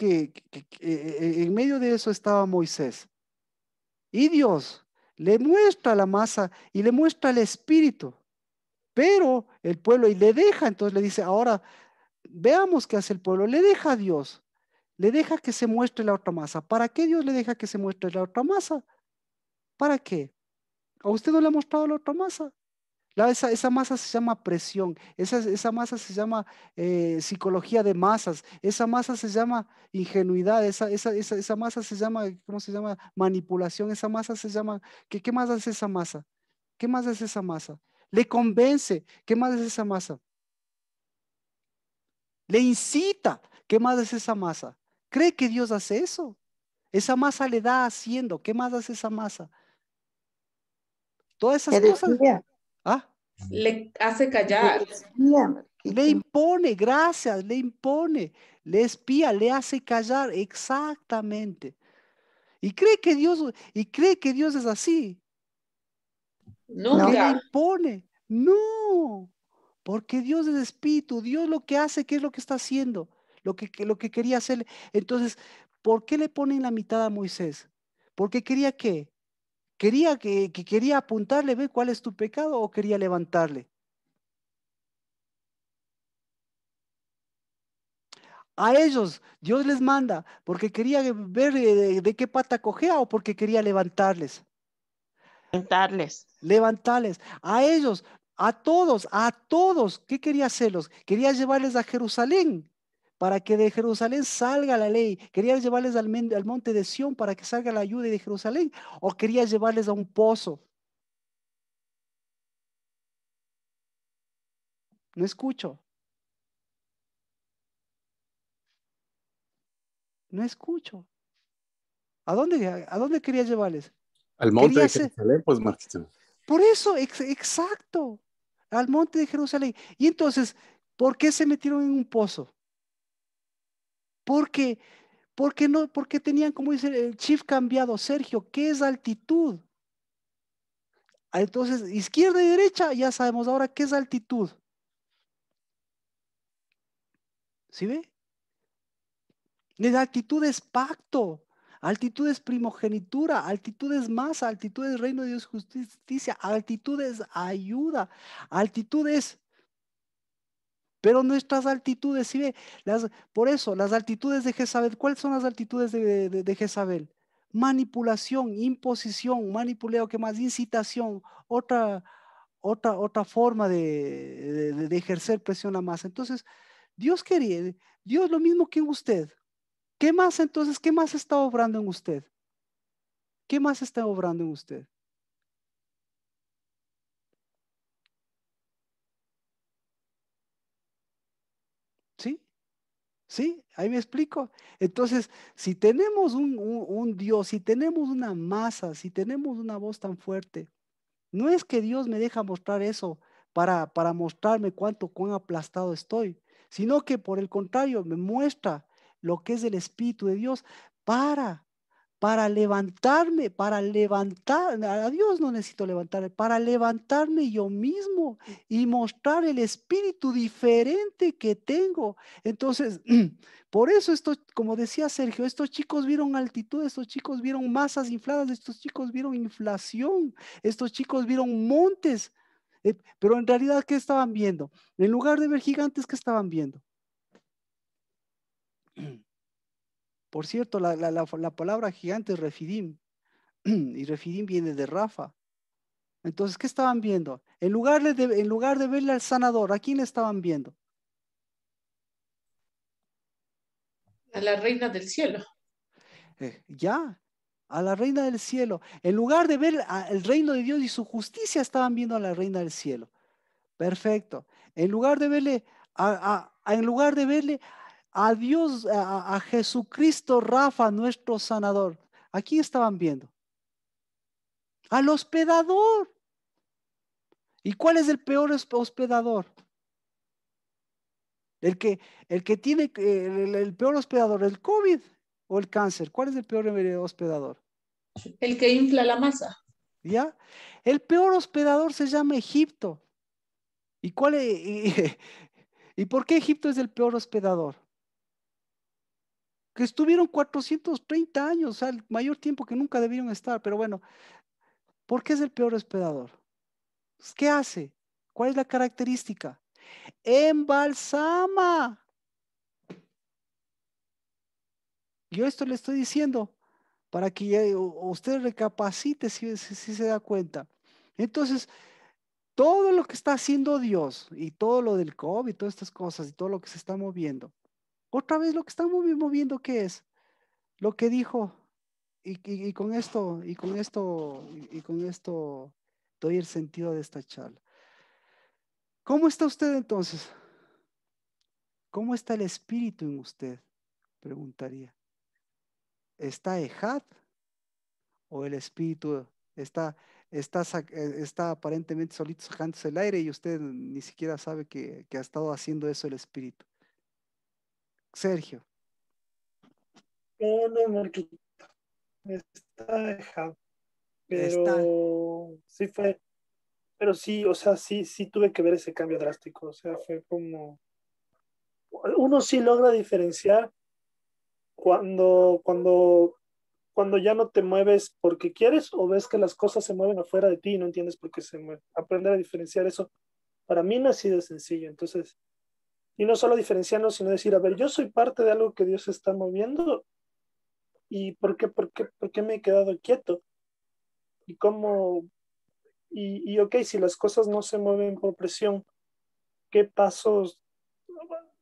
en medio de eso estaba Moisés y Dios. le muestra la masa y le muestra el espíritu. Pero el pueblo y le deja, entonces le dice, ahora veamos qué hace el pueblo. Le deja a Dios, le deja que se muestre la otra masa. ¿Para qué Dios le deja que se muestre la otra masa? ¿Para qué? ¿A usted no le ha mostrado la otra masa? Esa masa se llama presión, esa masa se llama psicología de masas, esa masa se llama ingenuidad, esa masa se llama, ¿cómo se llama? Manipulación, esa masa se llama, ¿qué más hace esa masa? ¿Qué más hace esa masa? Le convence, ¿qué más hace esa masa? Le incita, ¿qué más hace esa masa? ¿Cree que Dios hace eso? Esa masa le da haciendo, ¿qué más hace esa masa? Todas esas Que cosas. desvía, ¿Ah? Le hace que callar. desvía, Le Marquito. impone, gracias, le impone, le espía, le hace callar, exactamente. Y cree que Dios es así, que le Nunca. impone. No, porque Dios es espíritu, Dios lo que hace, ¿qué es lo que está haciendo? Lo que quería hacer. Entonces, ¿por qué le ponen la mitad a Moisés? Porque quería qué? Quería apuntarle, ve cuál es tu pecado o quería levantarle. A ellos Dios les manda porque quería ver de qué pata cojea o porque quería levantarles. Darles. Levantarles. A ellos, a todos. ¿Qué quería hacerlos? Quería llevarles a Jerusalén para que de Jerusalén salga la ley. Quería llevarles al monte de Sión para que salga la ayuda de Jerusalén. O quería llevarles a un pozo. No escucho. No escucho. A dónde quería llevarles? Al monte Quería de hacer. Jerusalén, pues Marquito. Por eso, exacto, al monte de Jerusalén. Y entonces, ¿por qué se metieron en un pozo? Porque, porque tenían, como dice el chief cambiado, Sergio, ¿qué es altitud? Entonces, izquierda y derecha, ya sabemos ahora qué es altitud. ¿Sí ve? La altitud es pacto, altitud es primogenitura, altitud es masa, altitud es reino de Dios, justicia, altitud es ayuda, altitud es. Pero nuestras altitudes, ¿sí ve? Por eso, las altitudes de Jezabel, ¿cuáles son las altitudes de Jezabel? Manipulación, imposición, manipuleo, ¿qué más? Incitación, otra forma de ejercer presión a masa. Entonces, Dios quería, Dios lo mismo que en usted. ¿Qué más entonces, qué más está obrando en usted? ¿Qué más está obrando en usted? ¿Sí? ¿Sí? Ahí me explico. Entonces, si tenemos un Dios, si tenemos una masa, si tenemos una voz tan fuerte, no es que Dios me deja mostrar eso para mostrarme cuán aplastado estoy, sino que por el contrario me muestra lo que es el Espíritu de Dios para para levantar, a Dios no necesito levantarme, para levantarme yo mismo y mostrar el espíritu diferente que tengo. Entonces, por eso esto, como decía Sergio, estos chicos vieron altitud, estos chicos vieron masas infladas, estos chicos vieron inflación, estos chicos vieron montes. Pero en realidad, ¿qué estaban viendo? En lugar de ver gigantes, ¿qué estaban viendo? Por cierto, la palabra gigante es refidim. Y refidim viene de Rafa. Entonces, ¿qué estaban viendo? En lugar de verle al sanador, ¿a quién le estaban viendo? A la reina del cielo. Ya, a la reina del cielo. En lugar de ver el reino de Dios y su justicia, estaban viendo a la reina del cielo. Perfecto. En lugar de verle, en lugar de verle a Dios, a Jesucristo, Rafa, nuestro sanador, ¿a quién estaban viendo? Al hospedador. ¿Y cuál es el peor hospedador? El que tiene el peor hospedador, el COVID o el cáncer. ¿Cuál es el peor hospedador? El que infla la masa. ¿Ya? El peor hospedador se llama Egipto. ¿Y cuál y por qué Egipto es el peor hospedador? Que estuvieron 430 años, o sea, el mayor tiempo que nunca debieron estar, pero bueno, ¿Por qué es el peor hospedador? ¿Qué hace? ¿Cuál es la característica? Embalsama. Yo esto le estoy diciendo para que usted recapacite si se da cuenta. Entonces, todo lo que está haciendo Dios y todo lo del COVID, todas estas cosas y todo lo que se está moviendo, otra vez lo que está moviendo, ¿qué es? Lo que dijo, y con esto, doy el sentido de esta charla. ¿Cómo está usted entonces? ¿Cómo está el espíritu en usted? Preguntaría. ¿Está ejad o el espíritu está aparentemente solito sacándose el aire y usted ni siquiera sabe que ha estado haciendo eso el espíritu? Sergio. No, Marquito, está dejado. Está. Pero sí, o sea, sí tuve que ver ese cambio drástico. O sea, fue como, uno sí logra diferenciar cuando ya no te mueves porque quieres o ves que las cosas se mueven afuera de ti y no entiendes por qué se mueven. Aprender a diferenciar eso para mí no ha sido sencillo. Entonces, y no solo diferenciarnos, sino decir, a ver, yo soy parte de algo que Dios está moviendo y por qué me he quedado quieto y cómo, ok, si las cosas no se mueven por presión, ¿qué pasos?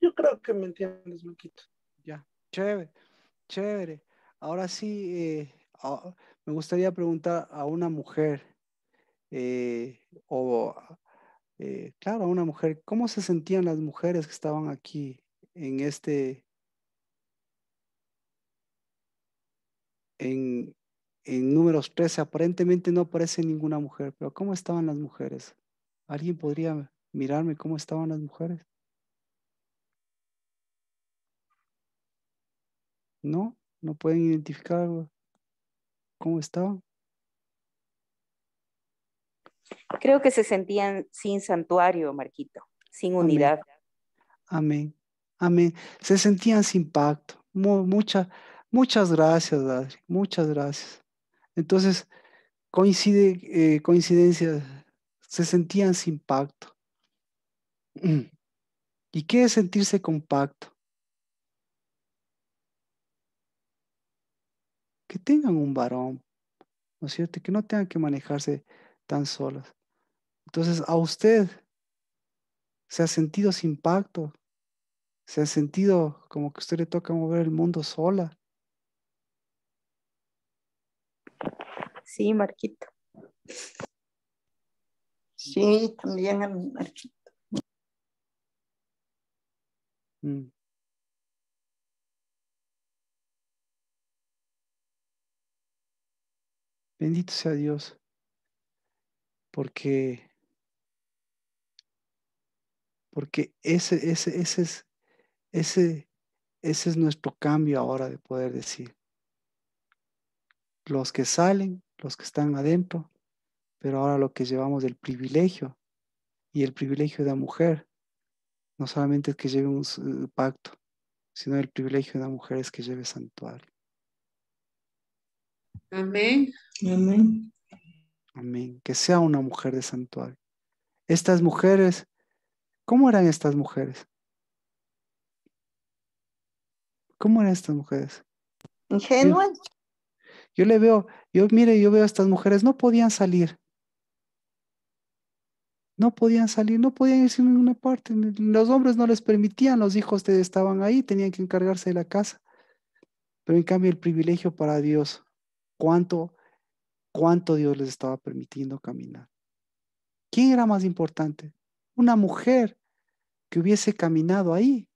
Yo creo que me entiendes, Maquito. Ya, chévere, chévere. Ahora sí, me gustaría preguntar a una mujer, claro, a una mujer, ¿cómo se sentían las mujeres que estaban aquí en en números 13? Aparentemente no aparece ninguna mujer, pero ¿cómo estaban las mujeres? ¿Alguien podría mirarme cómo estaban las mujeres? ¿No? ¿No pueden identificar cómo estaban? Creo que se sentían sin santuario, Marquito, sin Amén, unidad. amén, amén. Se sentían sin pacto. Muchas gracias, Adri, muchas gracias. Entonces, coincidencia, se sentían sin pacto. ¿Y qué es sentirse con pacto? Que tengan un varón, ¿no es cierto? Que no tengan que manejarse tan solas. Entonces, a usted se ha sentido sin pacto, se ha sentido como que a usted le toca mover el mundo sola. Sí, Marquito. Sí, también a mi Marquito. Mm. Bendito sea Dios, porque ese es nuestro cambio ahora de poder decir. Los que salen, los que están adentro, pero ahora lo que llevamos del privilegio y el privilegio de la mujer, no solamente es que lleve un pacto, sino el privilegio de la mujer es que lleve santuario. Amén. Amén. Amén. Que sea una mujer de santuario. Estas mujeres, ¿cómo eran estas mujeres? ¿Cómo eran estas mujeres? Ingenuas. Yo veo a estas mujeres, no podían salir. No podían salir, no podían irse a ninguna parte. Los hombres no les permitían, los hijos estaban ahí, tenían que encargarse de la casa. Pero en cambio el privilegio para Dios, ¿cuánto Dios les estaba permitiendo caminar? ¿Quién era más importante? ¿Una mujer que hubiese caminado ahí?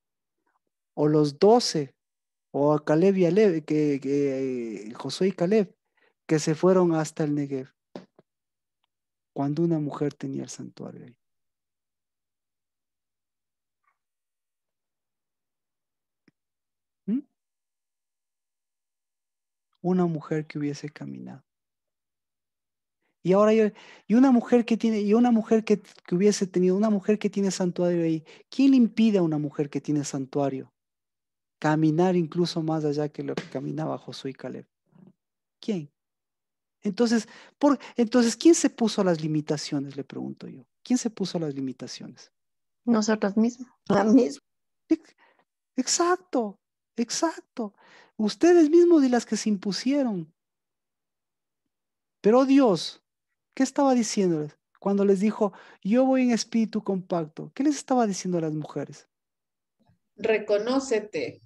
¿O los 12? ¿O a Caleb y Aleb, Josué y Caleb, que se fueron hasta el Negev? Cuando una mujer tenía el santuario ahí. ¿Mm? Una mujer que hubiese caminado. Y ahora una mujer que tiene, y una mujer que hubiese tenido, una mujer que tiene santuario ahí, ¿quién le impide a una mujer que tiene santuario caminar incluso más allá que lo que caminaba Josué y Caleb? ¿Quién? Entonces, ¿quién se puso las limitaciones? Le pregunto yo. ¿Quién se puso las limitaciones? Nosotros mismos. La misma. Exacto, exacto. Ustedes mismos y las que se impusieron. Pero Dios, ¿qué estaba diciéndoles? Cuando les dijo, yo voy en espíritu compacto, ¿qué les estaba diciendo a las mujeres? Reconócete.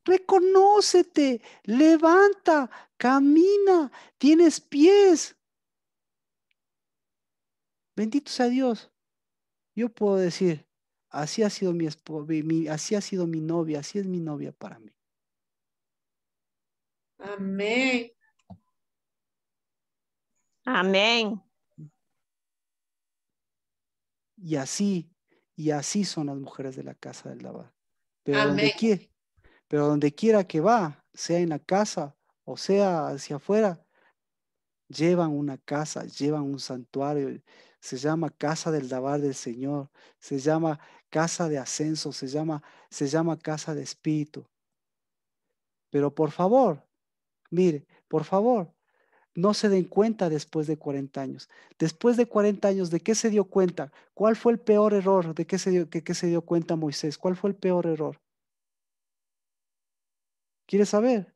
Reconócete, levanta, camina, tienes pies. Bendito sea Dios. Yo puedo decir, así ha sido mi esposa, así ha sido mi novia, así es mi novia para mí. Amén. Amén. Y así son las mujeres de la casa del Labán. Pero Amén. donde quiera que va, sea en la casa o sea hacia afuera, llevan una casa, llevan un santuario. Se llama casa del Dabar del Señor, se llama casa de ascenso, se llama casa de espíritu. Pero por favor, mire, por favor, no se den cuenta después de 40 años. Después de 40 años, ¿de qué se dio cuenta? ¿Cuál fue el peor error? ¿De qué se dio cuenta Moisés? ¿Cuál fue el peor error? ¿Quieres saber?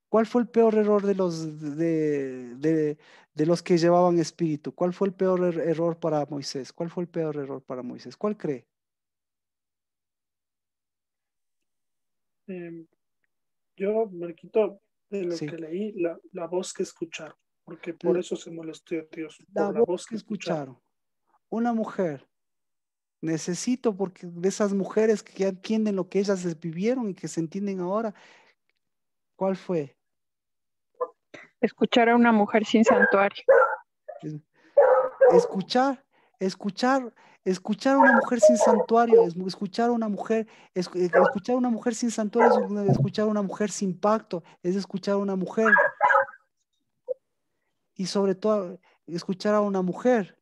¿Cuál fue el peor error de los que llevaban espíritu? ¿Cuál fue el peor error para Moisés? ¿Cuál fue el peor error para Moisés? ¿Cuál cree? Yo, Marquito, de lo Sí. que leí, la voz que escucharon, porque por L- eso se molestó Dios, La por la voz voz que que escucharon. escucharon. Una mujer. Necesito porque de esas mujeres que ya entienden lo que ellas vivieron y que se entienden ahora. ¿Cuál fue? Escuchar a una mujer sin santuario. Es- Escuchar, escuchar, escuchar a una mujer sin santuario, escuchar a una mujer, escuchar a una mujer sin santuario, es escuchar a una mujer sin pacto, es escuchar a una mujer y sobre todo escuchar a una mujer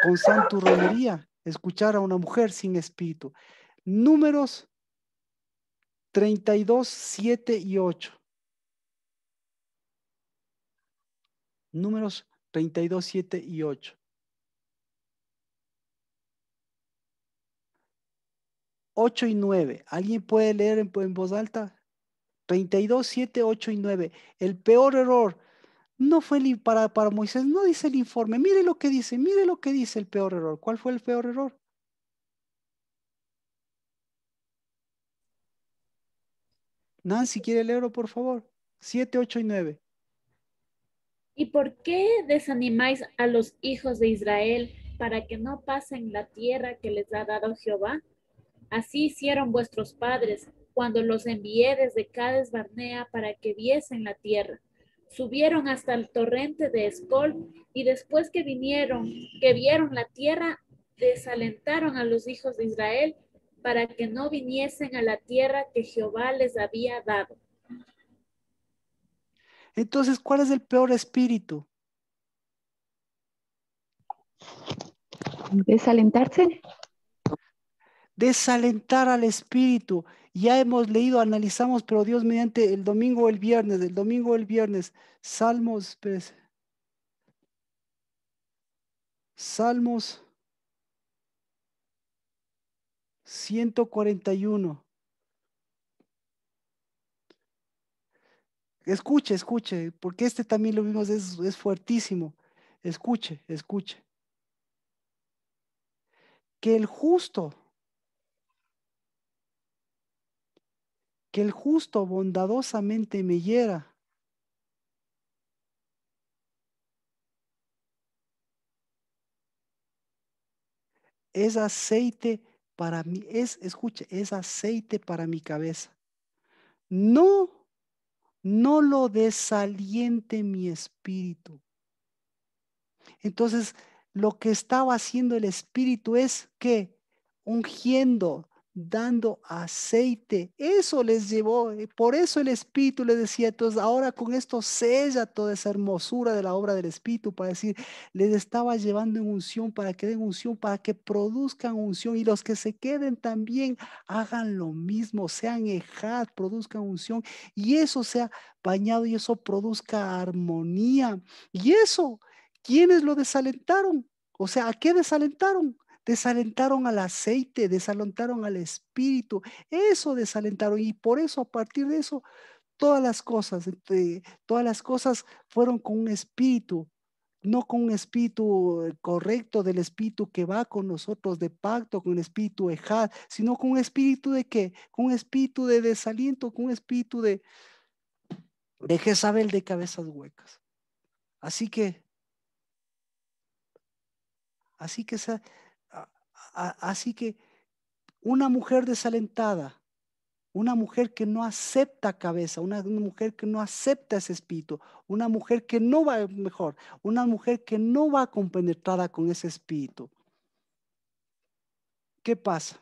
con santurronería, escuchar a una mujer sin espíritu. Números 32, 7 y 8. Números 32, 7 y 8. 8 y 9. ¿Alguien puede leer en voz alta? 32, 7, 8 y 9. El peor error no fue para Moisés, no dice el informe. Mire lo que dice el peor error. ¿Cuál fue el peor error? Nancy, ¿quiere leerlo, por favor? 7, 8 y 9. ¿Y por qué desanimáis a los hijos de Israel para que no pasen la tierra que les ha dado Jehová? Así hicieron vuestros padres cuando los envié desde Cades Barnea para que viesen la tierra. Subieron hasta el torrente de Escol y después que vieron la tierra, desalentaron a los hijos de Israel para que no viniesen a la tierra que Jehová les había dado. Entonces, ¿cuál es el peor espíritu? Desalentarse. Desalentar al espíritu. Ya hemos leído, analizamos, pero Dios mediante el domingo o el viernes, Salmos, espérese. Salmos 141. Escuche, porque este también lo vimos, es fuertísimo. Escuche. Que el justo bondadosamente me hiera. Es aceite para mí, es aceite para mi cabeza. No lo desaliente mi espíritu. Entonces, lo que estaba haciendo el espíritu es que ungiendo, dando aceite. Eso les llevó. Por eso el Espíritu les decía, entonces ahora con esto sella toda esa hermosura de la obra del Espíritu, para decir, les estaba llevando en unción, para que den unción, para que produzcan unción, y los que se queden también hagan lo mismo, sean ejad, produzcan unción, y eso sea bañado y eso produzca armonía. Y eso, ¿quiénes lo desalentaron? O sea, ¿a qué desalentaron? Desalentaron al aceite, desalentaron al espíritu, eso desalentaron, y por eso a partir de eso todas las cosas fueron con un espíritu, no con un espíritu correcto, del espíritu que va con nosotros de pacto, con un espíritu ejad, sino con un espíritu de qué, con un espíritu de desaliento, con un espíritu de Jezabel de cabezas huecas. Así que así que una mujer desalentada, una mujer que no acepta cabeza, una mujer que no acepta ese espíritu, una mujer que no va, mejor, una mujer que no va compenetrada con ese espíritu. ¿Qué pasa?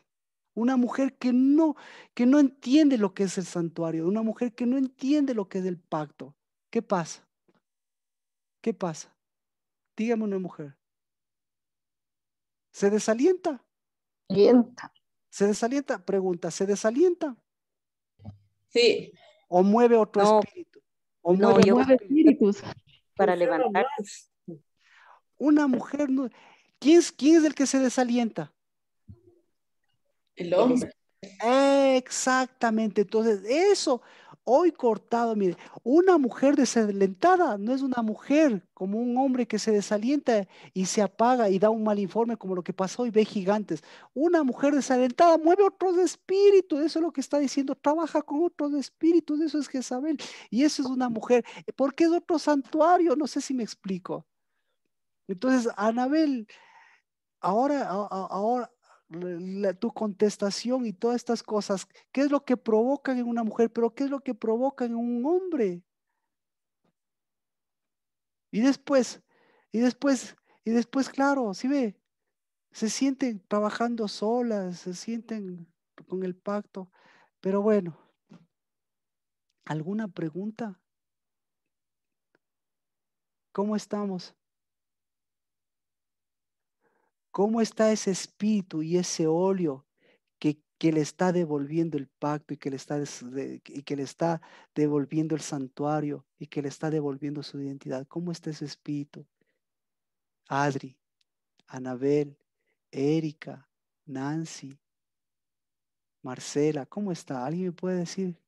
Una mujer que no entiende lo que es el santuario, una mujer que no entiende lo que es el pacto. ¿Qué pasa? ¿Qué pasa? Dígame una mujer. ¿Se desalienta? ¿Se desalienta? Pregunta, ¿se desalienta? Sí. ¿O mueve otro espíritu? ¿O No, mueve yo otro espíritu? para levantar. Una mujer no. ¿Quién es el que se desalienta? El hombre. Exactamente. Entonces, eso, hoy cortado, mire, una mujer desalentada no es una mujer como un hombre que se desalienta y se apaga y da un mal informe como lo que pasó y ve gigantes. Una mujer desalentada mueve otros espíritus, eso es lo que está diciendo, trabaja con otros espíritus, eso es Jezabel. Y eso es una mujer, porque es otro santuario, no sé si me explico. Entonces, Anabel, ahora tu contestación y todas estas cosas, ¿qué es lo que provocan en una mujer? Pero ¿qué es lo que provocan en un hombre? Y después, y después, y después, claro, ¿sí ve? Se sienten trabajando solas, se sienten con el pacto. Pero bueno, ¿alguna pregunta? ¿Cómo estamos? ¿Cómo está ese espíritu y ese óleo que le está devolviendo el pacto y que le está devolviendo el santuario y que le está devolviendo su identidad? ¿Cómo está ese espíritu? Adri, Anabel, Erika, Nancy, Marcela, ¿cómo está? ¿Alguien me puede decir?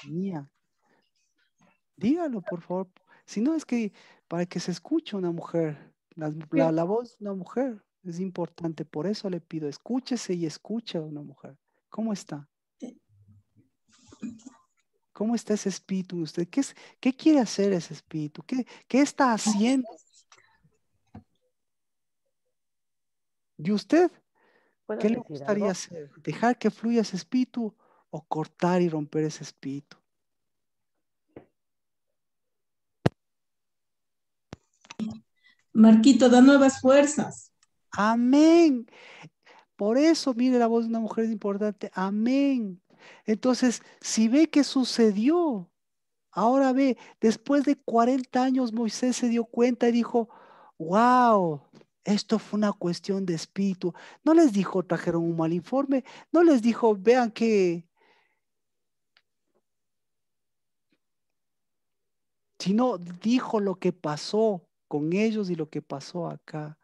Mía, dígalo, por favor. Si no, es que para que se escuche una mujer, la voz de una mujer es importante. Por eso le pido, escúchese y escuche a una mujer. ¿Cómo está? ¿Cómo está ese espíritu en usted? ¿Qué quiere hacer ese espíritu? ¿Qué está haciendo? ¿Y usted? ¿Puedo ¿Qué le decir gustaría algo? hacer? ¿Dejar que fluya ese espíritu o cortar y romper ese espíritu? Marquito, da nuevas fuerzas. Amén. Por eso, mire, la voz de una mujer es importante. Amén. Entonces, si ve que sucedió, ahora ve, después de 40 años Moisés se dio cuenta y dijo, wow, esto fue una cuestión de espíritu. No les dijo, trajeron un mal informe, no les dijo, vean que, sino dijo lo que pasó con ellos y lo que pasó acá,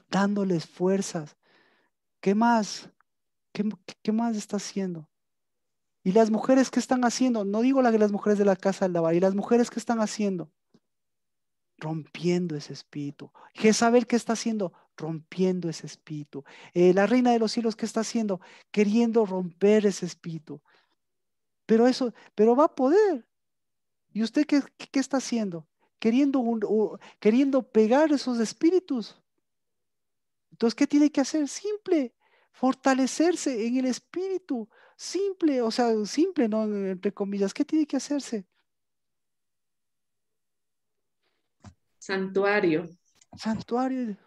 dándoles fuerzas. ¿Qué más? ¿Qué más está haciendo? ¿Y las mujeres qué están haciendo? No digo las mujeres de la casa del Dabar, ¿y las mujeres qué están haciendo? Rompiendo ese espíritu. Jezabel, ¿qué está haciendo? Rompiendo ese espíritu. La reina de los cielos, ¿qué está haciendo? Queriendo romper ese espíritu. Pero va a poder. ¿Y usted qué está haciendo? Queriendo pegar esos espíritus. Entonces, ¿qué tiene que hacer? Simple, fortalecerse en el espíritu. Simple, o sea, simple, ¿no? Entre comillas, ¿qué tiene que hacerse? Santuario. Santuario.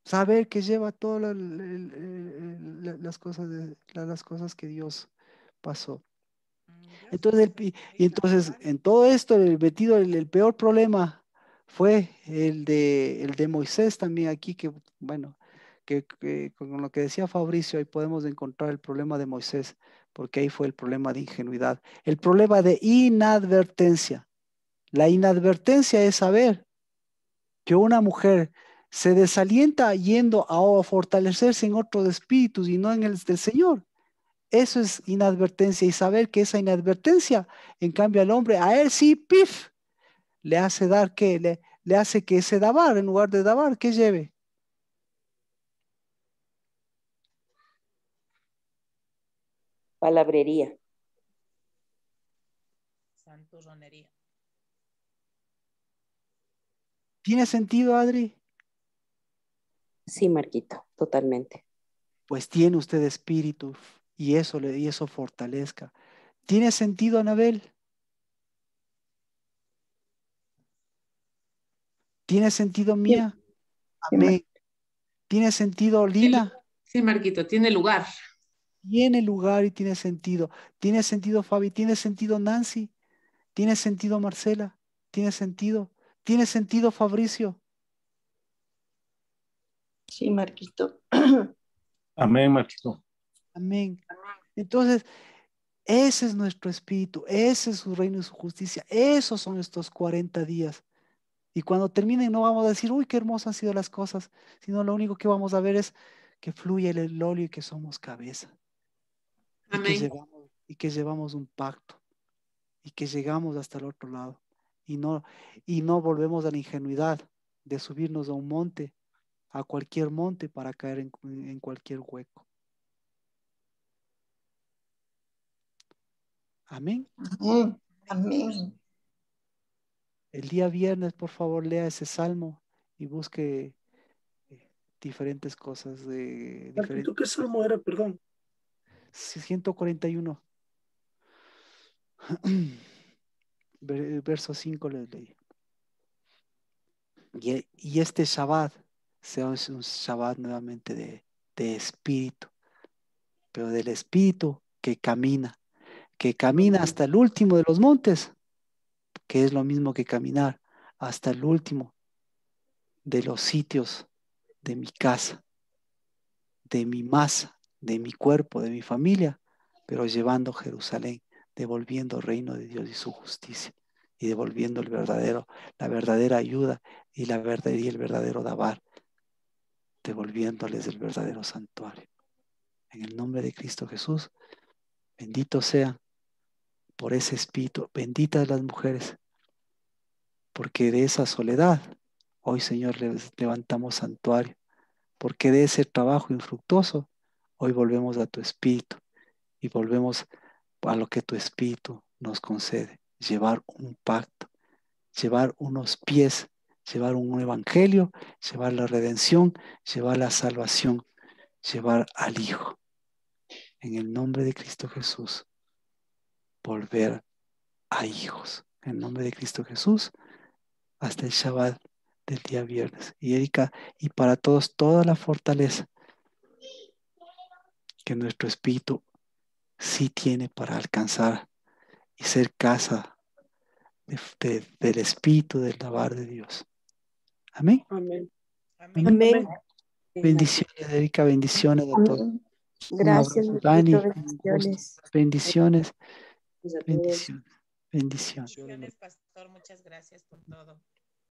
Saber que lleva todas las cosas que Dios pasó. Entonces, entonces en todo esto, el peor problema fue el de Moisés también aquí, que bueno, que con lo que decía Fabricio, ahí podemos encontrar el problema de Moisés, porque ahí fue el problema de ingenuidad, el problema de inadvertencia. La inadvertencia es saber que una mujer se desalienta yendo a fortalecerse en otros espíritus y no en el del Señor. Eso es inadvertencia, y saber que esa inadvertencia, en cambio al hombre, a él sí, pif, le hace dar que, le hace que ese dabar, en lugar de dabar, que lleve. Palabrería. Santurronería. ¿Tiene sentido, Adri? Sí, Marquito, totalmente. Pues tiene usted espíritu y eso fortalezca. ¿Tiene sentido, Anabel? ¿Tiene sentido, Mía? Amén. ¿Tiene sentido, Lina? Sí, Marquito, tiene lugar. Tiene lugar y tiene sentido. ¿Tiene sentido, Fabi? ¿Tiene sentido, Nancy? ¿Tiene sentido, Marcela? ¿Tiene sentido? ¿Tiene sentido, Fabricio? Sí, Marquito. Amén, Marquito. Amén. Entonces, ese es nuestro espíritu, ese es su reino y su justicia. Esos son estos 40 días. Y cuando terminen no vamos a decir, uy, qué hermosas han sido las cosas, sino lo único que vamos a ver es que fluye el óleo y que somos cabeza. Amén. Y que llevamos un pacto. Y que llegamos hasta el otro lado. Y no volvemos a la ingenuidad de subirnos a un monte, a cualquier monte, para caer en cualquier hueco. Amén. Amén. El día viernes, por favor, lea ese salmo y busque diferentes cosas de Marquito, ¿qué salmo era? Perdón. 141. Verso 5 les leí. Y este Shabbat sea un Shabbat nuevamente de espíritu, pero del espíritu que camina hasta el último de los montes, que es lo mismo que caminar hasta el último de los sitios de mi casa, de mi masa, de mi cuerpo, de mi familia, pero llevando Jerusalén, devolviendo el reino de Dios y su justicia, y devolviendo la verdadera ayuda y el verdadero dabar, devolviéndoles el verdadero santuario. En el nombre de Cristo Jesús, bendito sea por ese espíritu, benditas las mujeres, porque de esa soledad, hoy Señor les levantamos santuario, porque de ese trabajo infructuoso, hoy volvemos a tu espíritu y volvemos a lo que tu espíritu nos concede, llevar un pacto, llevar unos pies, llevar un evangelio, llevar la redención, llevar la salvación, llevar al Hijo. En el nombre de Cristo Jesús, volver a hijos. En el nombre de Cristo Jesús, hasta el Shabbat del día viernes. Y Erika, y para todos, toda la fortaleza que nuestro espíritu sí tiene para alcanzar y ser casa del espíritu del lavar de Dios. Amén. Amén. Amén. Amén. Bendiciones, Erika, bendiciones a todos. Gracias, Dani, bendiciones. bendiciones. Pues a todos. Bendiciones. Bendiciones. Bendiciones, pastor. Muchas gracias por todo.